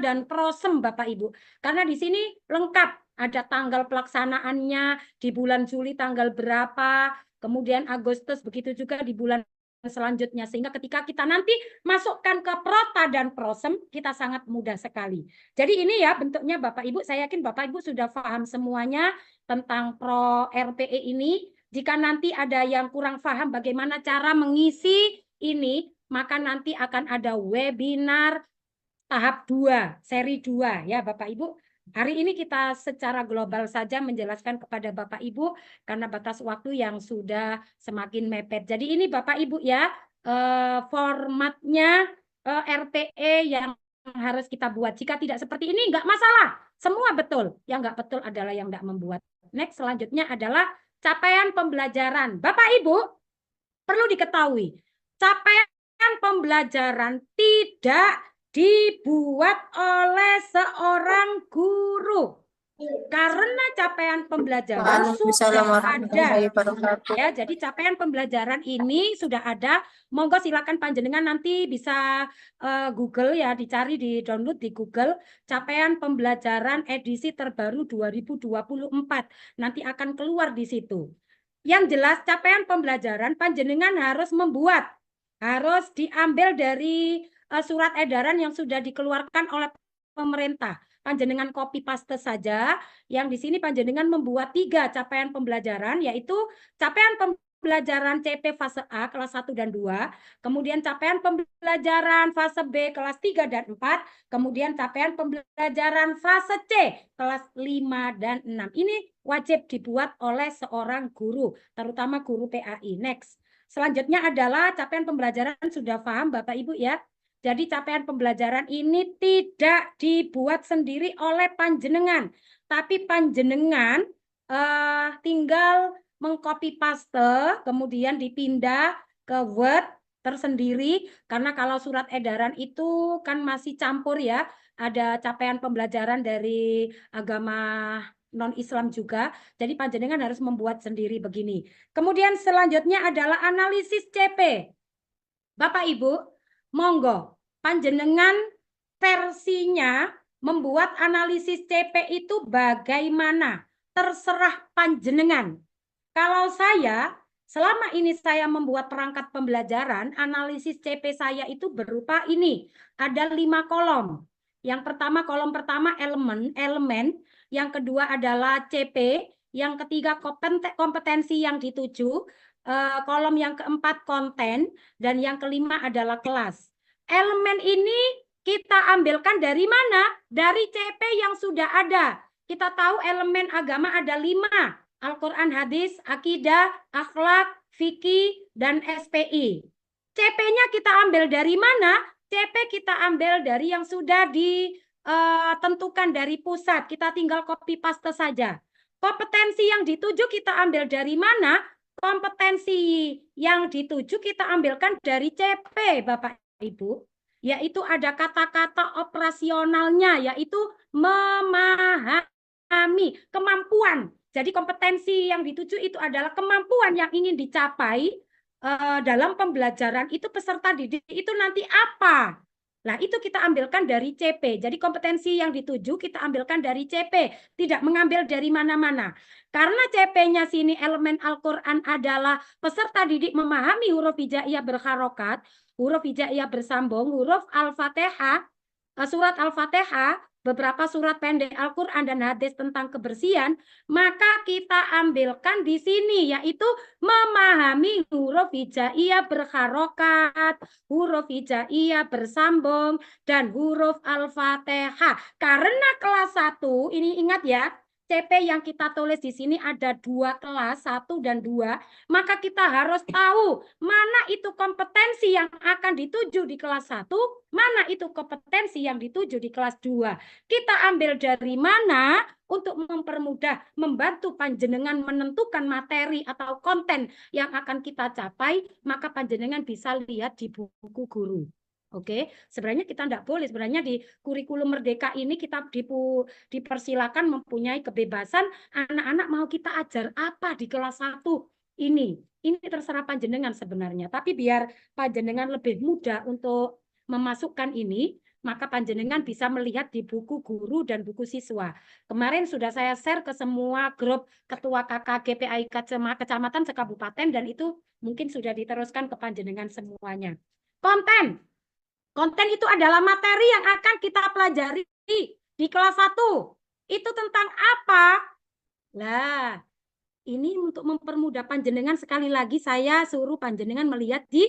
dan prosem Bapak Ibu. Karena di sini lengkap, ada tanggal pelaksanaannya di bulan Juli tanggal berapa, kemudian Agustus, begitu juga di bulan selanjutnya. Sehingga ketika kita nanti masukkan ke prota dan prosem, kita sangat mudah sekali. Jadi ini ya bentuknya Bapak Ibu, saya yakin Bapak Ibu sudah paham semuanya tentang pro RPE ini. Jika nanti ada yang kurang paham bagaimana cara mengisi ini, maka nanti akan ada webinar tahap 2, seri 2 ya Bapak Ibu. Hari ini kita secara global saja menjelaskan kepada Bapak Ibu karena batas waktu yang sudah semakin mepet. Jadi ini Bapak Ibu ya, formatnya RPE yang harus kita buat. Jika tidak seperti ini enggak masalah, semua betul. Yang enggak betul adalah yang enggak membuat. Next, selanjutnya adalah capaian pembelajaran. Bapak Ibu perlu diketahui, capaian pembelajaran tidak dibuat oleh seorang guru. Karena capaian pembelajaran sudah ada. Ya, jadi capaian pembelajaran ini sudah ada. Monggo silakan panjenengan nanti bisa Google ya, dicari di download di Google capaian pembelajaran edisi terbaru 2024. Nanti akan keluar di situ. Yang jelas capaian pembelajaran panjenengan harus membuat, harus diambil dari surat edaran yang sudah dikeluarkan oleh pemerintah. Panjenengan copy paste saja. Yang di sini panjenengan membuat 3 capaian pembelajaran, yaitu capaian pembelajaran CP fase A kelas 1 dan 2, kemudian capaian pembelajaran fase B kelas 3 dan 4, kemudian capaian pembelajaran fase C kelas 5 dan 6. Ini wajib dibuat oleh seorang guru, terutama guru PAI. Next. Selanjutnya adalah capaian pembelajaran, sudah paham Bapak Ibu ya. Jadi capaian pembelajaran ini tidak dibuat sendiri oleh panjenengan, tapi panjenengan tinggal mengcopy paste, kemudian dipindah ke Word tersendiri, karena kalau surat edaran itu kan masih campur ya, ada capaian pembelajaran dari agama non-Islam juga, jadi panjenengan harus membuat sendiri begini. Kemudian selanjutnya adalah analisis CP. Bapak Ibu, monggo panjenengan versinya membuat analisis CP itu bagaimana, terserah panjenengan. Kalau saya, selama ini saya membuat perangkat pembelajaran, analisis CP saya itu berupa ini, ada 5 kolom. Yang pertama, kolom pertama elemen, yang kedua adalah CP, yang ketiga kompetensi yang dituju, kolom yang keempat konten, dan yang kelima adalah kelas. Elemen ini kita ambilkan dari mana? Dari CP yang sudah ada. Kita tahu elemen agama ada 5. Al-Quran, hadis, akidah, akhlak, fikih, dan SPI. CP-nya kita ambil dari mana? CP kita ambil dari yang sudah ditentukan dari pusat. Kita tinggal copy paste saja. Kompetensi yang dituju kita ambil dari mana? Kompetensi yang dituju kita ambilkan dari CP, Bapak Ibu. Yaitu ada kata-kata operasionalnya, yaitu memahami, kemampuan. Jadi kompetensi yang dituju itu adalah kemampuan yang ingin dicapai dalam pembelajaran itu peserta didik itu nanti apa? Nah, itu kita ambilkan dari CP. Jadi kompetensi yang dituju kita ambilkan dari CP, tidak mengambil dari mana-mana. Karena CP-nya sini elemen Al-Quran adalah peserta didik memahami huruf hijaiyah berharokat, huruf hijaiyah bersambung, huruf Al-Fatihah, surat Al-Fatihah, beberapa surat pendek Al-Quran dan hadis tentang kebersihan, maka kita ambilkan di sini, yaitu memahami huruf hijaiyah berharokat, huruf hijaiyah bersambung, dan huruf Al-Fatihah. Karena kelas 1, ini ingat ya, CP yang kita tulis di sini ada 2 kelas, 1 dan 2, maka kita harus tahu mana itu kompetensi yang akan dituju di kelas 1, mana itu kompetensi yang dituju di kelas 2. Kita ambil dari mana untuk mempermudah, membantu panjenengan menentukan materi atau konten yang akan kita capai, maka panjenengan bisa lihat di buku guru. Oke, sebenarnya kita tidak boleh. Sebenarnya di kurikulum Merdeka ini kita dipersilakan mempunyai kebebasan. Anak-anak mau kita ajar apa di kelas 1 ini. Ini terserah panjenengan sebenarnya. Tapi biar panjenengan lebih mudah untuk memasukkan ini, maka panjenengan bisa melihat di buku guru dan buku siswa. Kemarin sudah saya share ke semua grup ketua KK GPAI kecamatan sekabupaten dan itu mungkin sudah diteruskan ke panjenengan semuanya. Konten itu adalah materi yang akan kita pelajari di kelas 1. Itu tentang apa? Nah, ini untuk mempermudah panjenengan, sekali lagi saya suruh panjenengan melihat di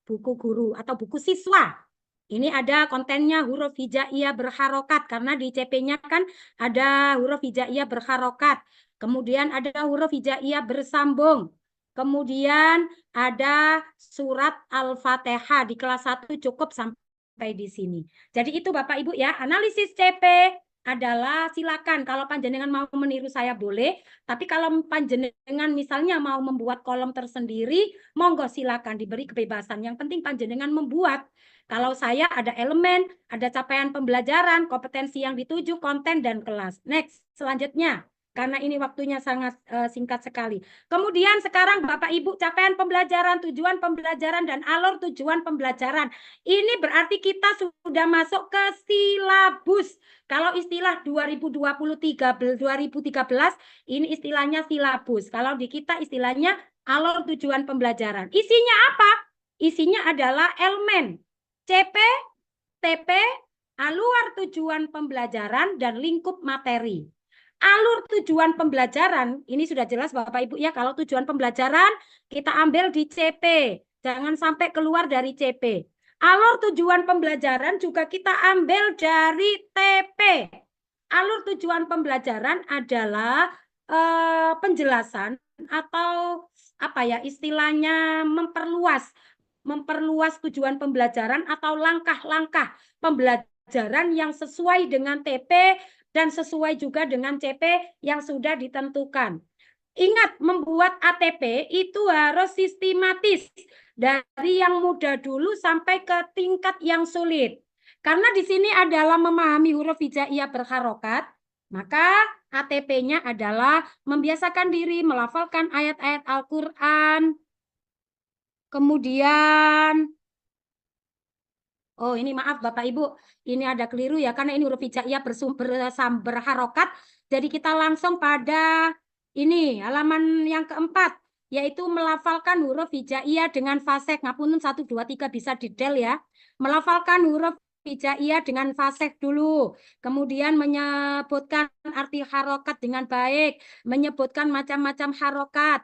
buku guru atau buku siswa. Ini ada kontennya huruf hijaiyah berharokat, karena di CP-nya kan ada huruf hijaiyah berharokat. Kemudian ada huruf hijaiyah bersambung. Kemudian ada surat Al-Fatihah di kelas 1 cukup sampai di sini. Jadi itu Bapak Ibu ya, analisis CP adalah silakan kalau panjenengan mau meniru saya boleh, tapi kalau panjenengan misalnya mau membuat kolom tersendiri, monggo silakan, diberi kebebasan. Yang penting panjenengan membuat. Kalau saya ada elemen, ada capaian pembelajaran, kompetensi yang dituju, konten dan kelas. Next, selanjutnya. Karena ini waktunya sangat singkat sekali. Kemudian sekarang Bapak Ibu, capaian pembelajaran, tujuan pembelajaran, dan alur tujuan pembelajaran. Ini berarti kita sudah masuk ke silabus. Kalau istilah 2013, ini istilahnya silabus. Kalau di kita istilahnya alur tujuan pembelajaran. Isinya apa? Isinya adalah elemen CP, TP, alur tujuan pembelajaran, dan lingkup materi. Alur tujuan pembelajaran, ini sudah jelas Bapak Ibu ya, kalau tujuan pembelajaran kita ambil di CP, jangan sampai keluar dari CP. Alur tujuan pembelajaran juga kita ambil dari TP. Alur tujuan pembelajaran adalah penjelasan atau apa ya istilahnya memperluas tujuan pembelajaran atau langkah-langkah pembelajaran yang sesuai dengan TP dan sesuai juga dengan CP yang sudah ditentukan. Ingat, membuat ATP itu harus sistematis dari yang mudah dulu sampai ke tingkat yang sulit. Karena di sini adalah memahami huruf hijaiyah berharokat, maka ATP-nya adalah membiasakan diri melafalkan ayat-ayat Al-Quran. Kemudian, oh ini maaf Bapak Ibu, ini ada keliru ya, karena ini huruf hijaiyah berharokat. Jadi kita langsung pada ini halaman yang keempat, yaitu melafalkan huruf hijaiyah dengan fasek. Ngapunten 1, 2, 3 bisa didel ya. Melafalkan huruf hijaiyah dengan fasek dulu. Kemudian menyebutkan arti harokat dengan baik. Menyebutkan macam-macam harokat.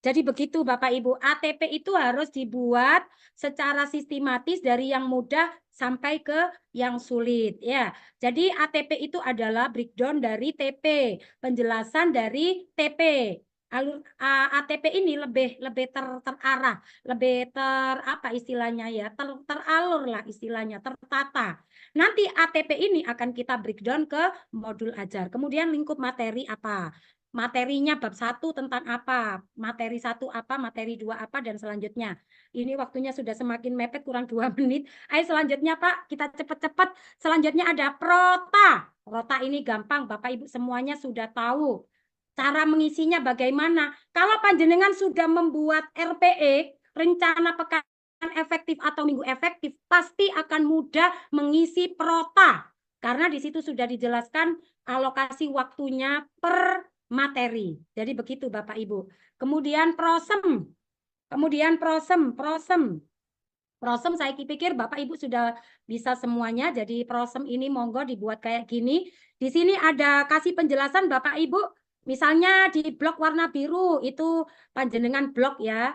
Jadi begitu Bapak Ibu, ATP itu harus dibuat secara sistematis dari yang mudah sampai ke yang sulit ya. Jadi ATP itu adalah breakdown dari TP, penjelasan dari TP. Alur ATP ini lebih terarah, lebih apa istilahnya ya, teralur lah istilahnya, tertata. Nanti ATP ini akan kita breakdown ke modul ajar. Kemudian lingkup materi apa? Materinya bab 1 tentang apa, materi 1 apa, materi 2 apa, dan selanjutnya. Ini waktunya sudah semakin mepet, kurang 2 menit. Ayo selanjutnya Pak, kita cepat-cepat. Selanjutnya ada prota. Prota ini gampang, Bapak Ibu semuanya sudah tahu. Cara mengisinya bagaimana? Kalau panjenengan sudah membuat RPE, rencana pekan efektif atau minggu efektif, pasti akan mudah mengisi prota. Karena di situ sudah dijelaskan alokasi waktunya per materi. Jadi begitu Bapak Ibu. Kemudian prosem. Prosem saya pikir Bapak Ibu sudah bisa semuanya. Jadi prosem ini monggo dibuat kayak gini. Di sini ada kasih penjelasan Bapak Ibu. Misalnya di blok warna biru itu panjenengan blok ya.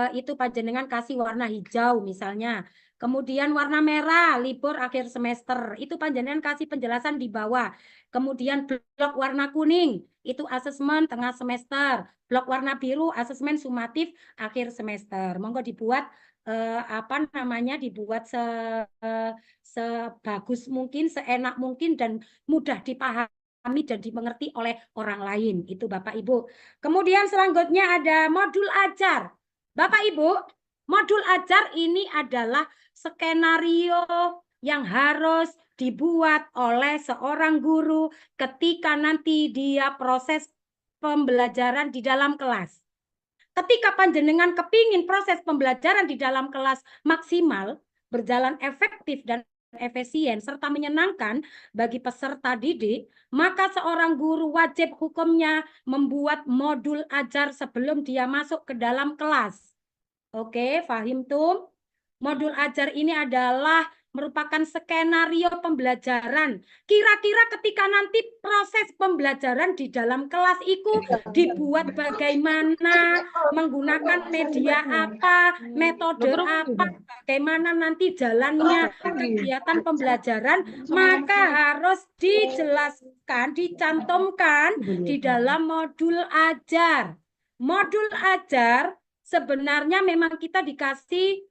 Itu panjenengan kasih warna hijau misalnya. Kemudian warna merah, libur akhir semester. Itu panjenengan kasih penjelasan di bawah. Kemudian blok warna kuning, itu asesmen tengah semester. Blok warna biru, asesmen sumatif akhir semester. Monggo dibuat dibuat sebagus mungkin, seenak mungkin, dan mudah dipahami dan dimengerti oleh orang lain. Itu Bapak Ibu. Kemudian selanjutnya ada modul ajar. Bapak Ibu, modul ajar ini adalah skenario yang harus dibuat oleh seorang guru ketika nanti dia proses pembelajaran di dalam kelas. Ketika panjenengan kepingin proses pembelajaran di dalam kelas maksimal, berjalan efektif dan efisien serta menyenangkan bagi peserta didik, maka seorang guru wajib hukumnya membuat modul ajar sebelum dia masuk ke dalam kelas. Oke, fahim tuh? Modul ajar ini adalah merupakan skenario pembelajaran. Kira-kira ketika nanti proses pembelajaran di dalam kelas itu dibuat bagaimana, menggunakan media apa, metode apa, bagaimana nanti jalannya kegiatan pembelajaran, maka harus dijelaskan, dicantumkan di dalam modul ajar. Modul ajar sebenarnya memang kita dikasih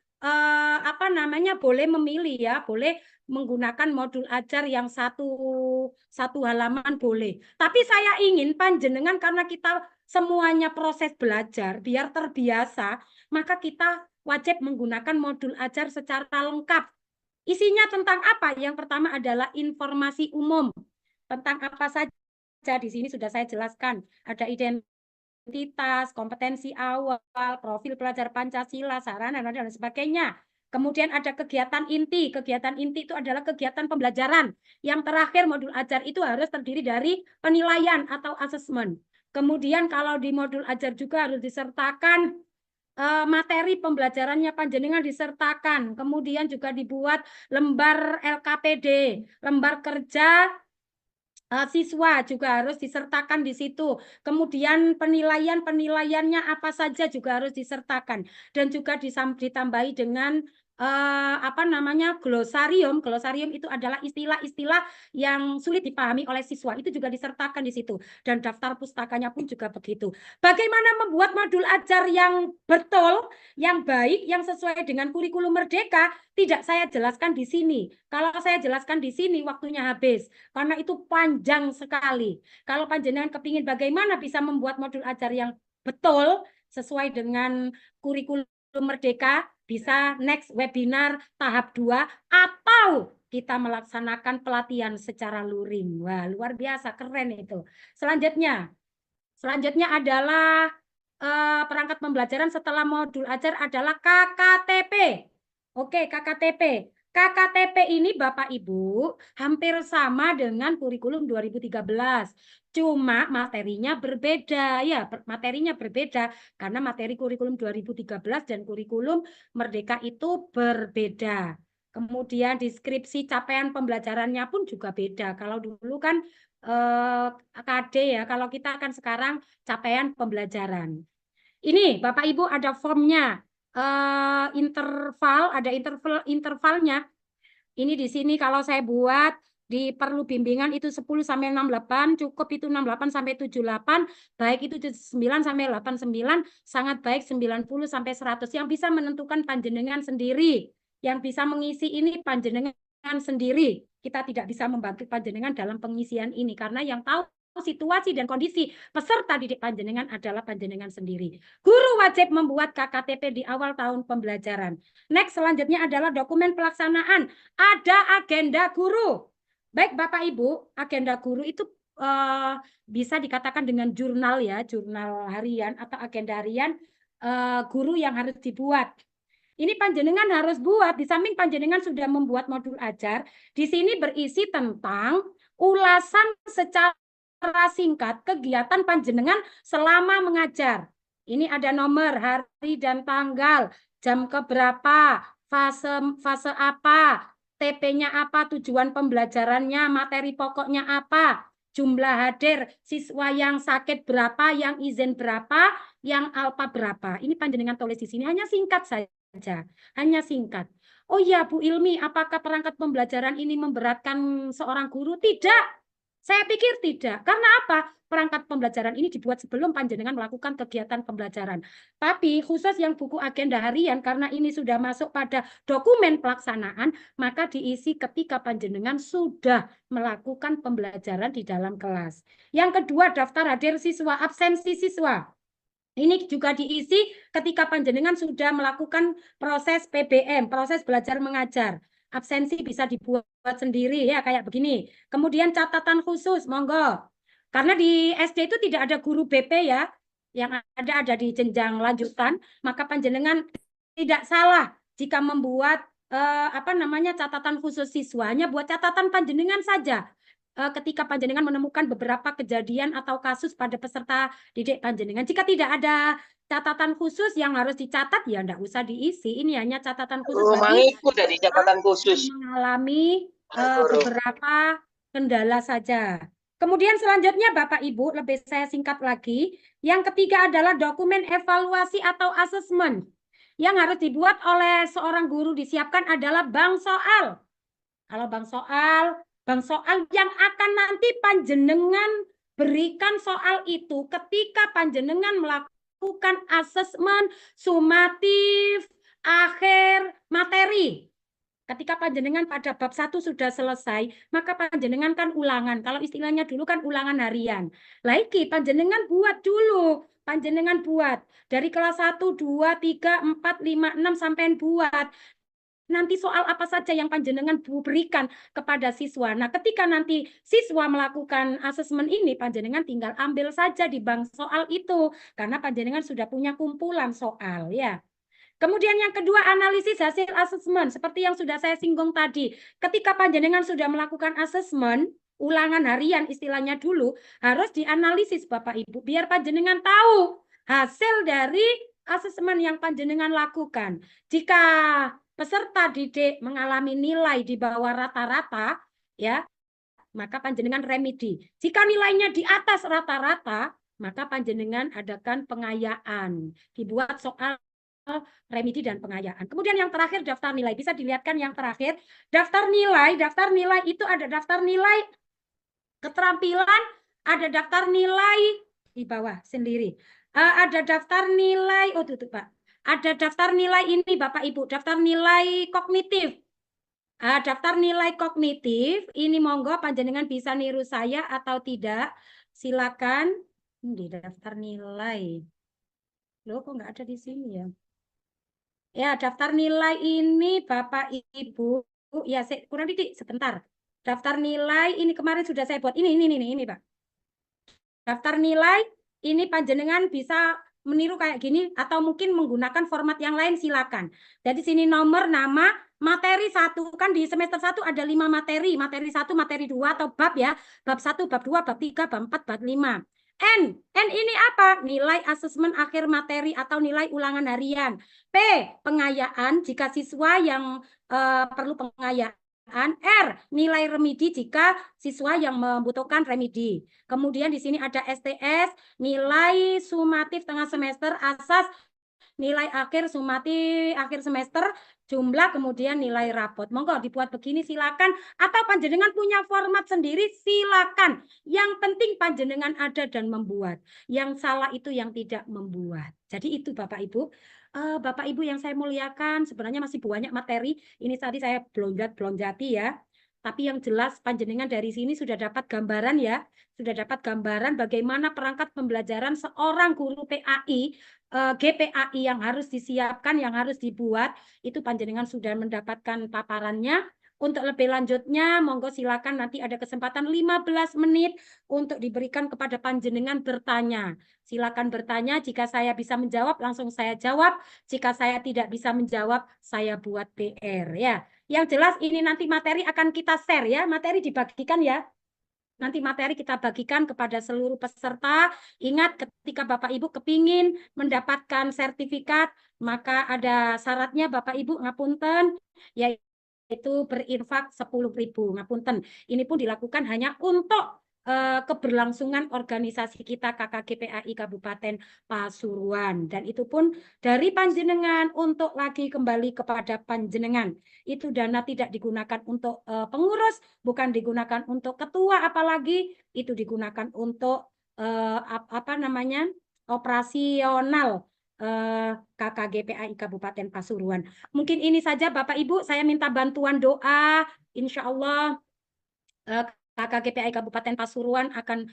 boleh memilih ya, boleh menggunakan modul ajar yang satu halaman boleh. Tapi saya ingin panjenengan, karena kita semuanya proses belajar biar terbiasa, maka kita wajib menggunakan modul ajar secara lengkap. Isinya tentang apa? Yang pertama adalah informasi umum tentang apa saja. Di sini sudah saya jelaskan, ada identitas, kompetensi awal, profil pelajar Pancasila, sarana dan sebagainya. Kemudian ada kegiatan inti. Kegiatan inti itu adalah kegiatan pembelajaran. Yang terakhir modul ajar itu harus terdiri dari penilaian atau asesmen. Kemudian kalau di modul ajar juga harus disertakan materi pembelajarannya panjenengan disertakan. Kemudian juga dibuat lembar LKPD, lembar kerja siswa juga harus disertakan di situ. Kemudian penilaiannya apa saja juga harus disertakan, dan juga ditambahi dengan glosarium. Glosarium itu adalah istilah-istilah yang sulit dipahami oleh siswa, itu juga disertakan di situ, dan daftar pustakanya pun juga begitu. Bagaimana membuat modul ajar yang betul, yang baik, yang sesuai dengan kurikulum Merdeka, tidak saya jelaskan di sini. Kalau saya jelaskan di sini waktunya habis, karena itu panjang sekali. Kalau panjenengan kepingin bagaimana bisa membuat modul ajar yang betul sesuai dengan kurikulum Merdeka, bisa next webinar tahap 2, atau kita melaksanakan pelatihan secara luring. Wah, luar biasa, keren itu. Selanjutnya adalah perangkat pembelajaran setelah modul ajar adalah KKTP. Oke, KKTP. KKTP ini Bapak Ibu hampir sama dengan kurikulum 2013. Cuma materinya berbeda ya, materinya berbeda karena materi kurikulum 2013 dan kurikulum Merdeka itu berbeda. Kemudian deskripsi capaian pembelajarannya pun juga beda. Kalau dulu kan KD ya, kalau kita kan sekarang capaian pembelajaran. Ini Bapak Ibu ada formnya. Interval, ada intervalnya. Ini di sini kalau saya buat di perlu bimbingan itu 10 sampai 68, cukup itu 68 sampai 78, baik itu 9 sampai 89, sangat baik 90 sampai 100. Yang bisa menentukan panjenengan sendiri. Yang bisa mengisi ini panjenengan sendiri. Kita tidak bisa membantu panjenengan dalam pengisian ini karena yang tahu situasi dan kondisi peserta didik panjenengan adalah panjenengan sendiri. Guru wajib membuat KKTP di awal tahun pembelajaran. Next, selanjutnya adalah dokumen pelaksanaan. Ada agenda guru. Baik Bapak Ibu, agenda guru itu bisa dikatakan dengan jurnal ya, jurnal harian atau agenda harian guru yang harus dibuat. Ini panjenengan harus buat, di samping panjenengan sudah membuat modul ajar, di sini berisi tentang ulasan secara singkat kegiatan panjenengan selama mengajar. Ini ada nomor, hari dan tanggal, jam keberapa, fase apa, TP-nya apa, tujuan pembelajarannya, materi pokoknya apa, jumlah hadir, siswa yang sakit berapa, yang izin berapa, yang alpa berapa. Ini panjenengan tulis di sini, hanya singkat saja, hanya singkat. Oh iya, Bu Ilmi, apakah perangkat pembelajaran ini memberatkan seorang guru? Tidak. Saya pikir tidak. Karena apa? Perangkat pembelajaran ini dibuat sebelum panjenengan melakukan kegiatan pembelajaran. Tapi khusus yang buku agenda harian, karena ini sudah masuk pada dokumen pelaksanaan, maka diisi ketika panjenengan sudah melakukan pembelajaran di dalam kelas. Yang kedua, daftar hadir siswa, absensi siswa. Ini juga diisi ketika panjenengan sudah melakukan proses PBM, proses belajar mengajar. Absensi bisa dibuat sendiri ya, kayak begini. Kemudian catatan khusus, monggo. Karena di SD itu tidak ada guru BP ya, yang ada di jenjang lanjutan, maka panjenengan tidak salah jika membuat catatan khusus siswanya, buat catatan panjenengan saja. Ketika panjenengan menemukan beberapa kejadian atau kasus pada peserta didik panjenengan. Jika tidak ada catatan khusus yang harus dicatat, ya enggak usah diisi. Ini hanya catatan khusus bagi Itu dari catatan khusus. mengalami beberapa kendala saja. Kemudian selanjutnya Bapak Ibu, lebih saya singkat lagi. Yang ketiga adalah dokumen evaluasi atau asesmen. Yang harus dibuat oleh seorang guru disiapkan adalah bank soal. Kalau bank soal yang akan nanti panjenengan berikan soal itu ketika panjenengan melakukan asesmen sumatif akhir materi. Ketika panjenengan pada bab 1 sudah selesai, maka panjenengan kan ulangan. Kalau istilahnya dulu kan ulangan harian. Lagi panjenengan buat dulu. Panjenengan buat. Dari kelas 1, 2, 3, 4, 5, 6 sampai buat. Nanti soal apa saja yang panjenengan berikan kepada siswa. Nah, ketika nanti siswa melakukan asesmen ini, panjenengan tinggal ambil saja di bank soal itu. Karena panjenengan sudah punya kumpulan soal, ya. Kemudian yang kedua, analisis hasil asesmen. Seperti yang sudah saya singgung tadi. Ketika panjenengan sudah melakukan asesmen, ulangan harian istilahnya dulu, harus dianalisis Bapak Ibu. Biar panjenengan tahu hasil dari asesmen yang panjenengan lakukan. Jika peserta didik mengalami nilai di bawah rata-rata, ya, maka panjenengan remedi. Jika nilainya di atas rata-rata, maka panjenengan adakan pengayaan. Dibuat soal remedi dan pengayaan. Kemudian yang terakhir daftar nilai. Bisa dilihatkan yang terakhir. Daftar nilai itu ada daftar nilai keterampilan, ada daftar nilai di bawah sendiri. Ada daftar nilai, oh tutup Pak. Ada daftar nilai ini Bapak Ibu, daftar nilai kognitif. Daftar nilai kognitif, ini monggo panjenengan bisa niru saya atau tidak. Silakan di daftar nilai. Loh, kok nggak ada di sini ya? Ya, daftar nilai ini Bapak Ibu, ya kurang titik sebentar. Daftar nilai ini kemarin sudah saya buat. Ini Pak. Daftar nilai ini panjenengan bisa meniru kayak gini atau mungkin menggunakan format yang lain silakan. Jadi sini nomor, nama, materi 1 kan di semester 1 ada 5 materi. Materi 1, materi 2 atau bab ya. Bab 1, bab 2, bab 3, bab 4, bab 5. N ini apa? Nilai asesmen akhir materi atau nilai ulangan harian. P, pengayaan jika siswa yang perlu pengayaan. R, nilai remedi jika siswa yang membutuhkan remedi. Kemudian di sini ada STS, nilai sumatif tengah semester, asas, nilai akhir sumatif akhir semester, jumlah, kemudian nilai rapot. Monggo dibuat begini silakan, atau panjenengan punya format sendiri silakan. Yang penting panjenengan ada dan membuat. Yang salah itu yang tidak membuat. Jadi itu Bapak Ibu. Bapak Ibu yang saya muliakan, sebenarnya masih banyak materi. Ini tadi saya belonjati ya. Tapi yang jelas panjenengan dari sini sudah dapat gambaran ya. Sudah dapat gambaran bagaimana perangkat pembelajaran seorang guru PAI, GPAI yang harus disiapkan, yang harus dibuat. Itu panjenengan sudah mendapatkan paparannya. Untuk lebih lanjutnya, monggo silakan nanti ada kesempatan 15 menit untuk diberikan kepada panjenengan bertanya. Silakan bertanya, jika saya bisa menjawab, langsung saya jawab. Jika saya tidak bisa menjawab, saya buat PR ya. Yang jelas ini nanti materi akan kita share ya, materi dibagikan ya. Nanti materi kita bagikan kepada seluruh peserta. Ingat ketika Bapak Ibu kepingin mendapatkan sertifikat, maka ada syaratnya Bapak Ibu ngapunten, yaitu berinfak 10.000 ngapunten. Ini pun dilakukan hanya untuk keberlangsungan organisasi kita KKGPAI Kabupaten Pasuruan. Dan itu pun dari panjenengan untuk lagi kembali kepada panjenengan. Itu dana tidak digunakan untuk pengurus, bukan digunakan untuk ketua, apalagi itu digunakan untuk apa namanya, operasional KKGPAI Kabupaten Pasuruan. Mungkin ini saja Bapak Ibu, saya minta bantuan doa. Insya Allah KKGPAI Kabupaten Pasuruan akan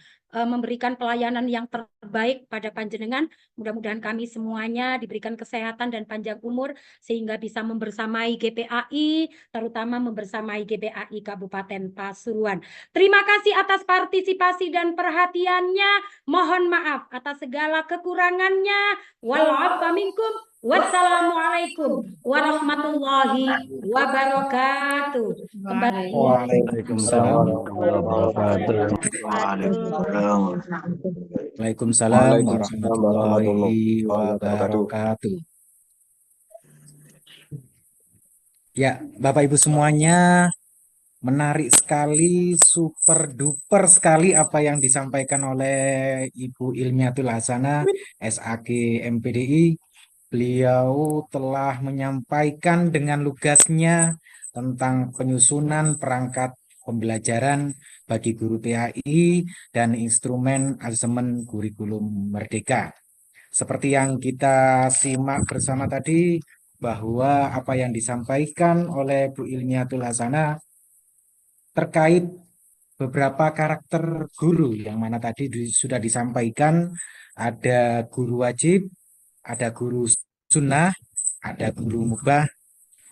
memberikan pelayanan yang terbaik pada panjenengan. Mudah-mudahan kami semuanya diberikan kesehatan dan panjang umur sehingga bisa membersamai GPAI, terutama membersamai GPAI Kabupaten Pasuruan. Terima kasih atas partisipasi dan perhatiannya. Mohon maaf atas segala kekurangannya. Wal-'afwa minkum. Wassalamualaikum warahmatullahi wabarakatuh. Kembali. Waalaikumsalam warahmatullahi wabarakatuh. Waalaikumsalam warahmatullahi wabarakatuh. Ya, Bapak Ibu semuanya, menarik sekali, super duper sekali apa yang disampaikan oleh Ibu Ilmiatul Hasanah, SAG MPDI. Beliau telah menyampaikan dengan lugasnya tentang penyusunan perangkat pembelajaran bagi guru THI dan instrumen asesmen kurikulum merdeka. Seperti yang kita simak bersama tadi, bahwa apa yang disampaikan oleh Bu Ilmiatul Hasanah terkait beberapa karakter guru yang mana tadi sudah disampaikan, ada guru wajib, ada guru sunnah, ada guru mubah,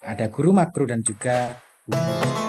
ada guru makruh, dan juga guru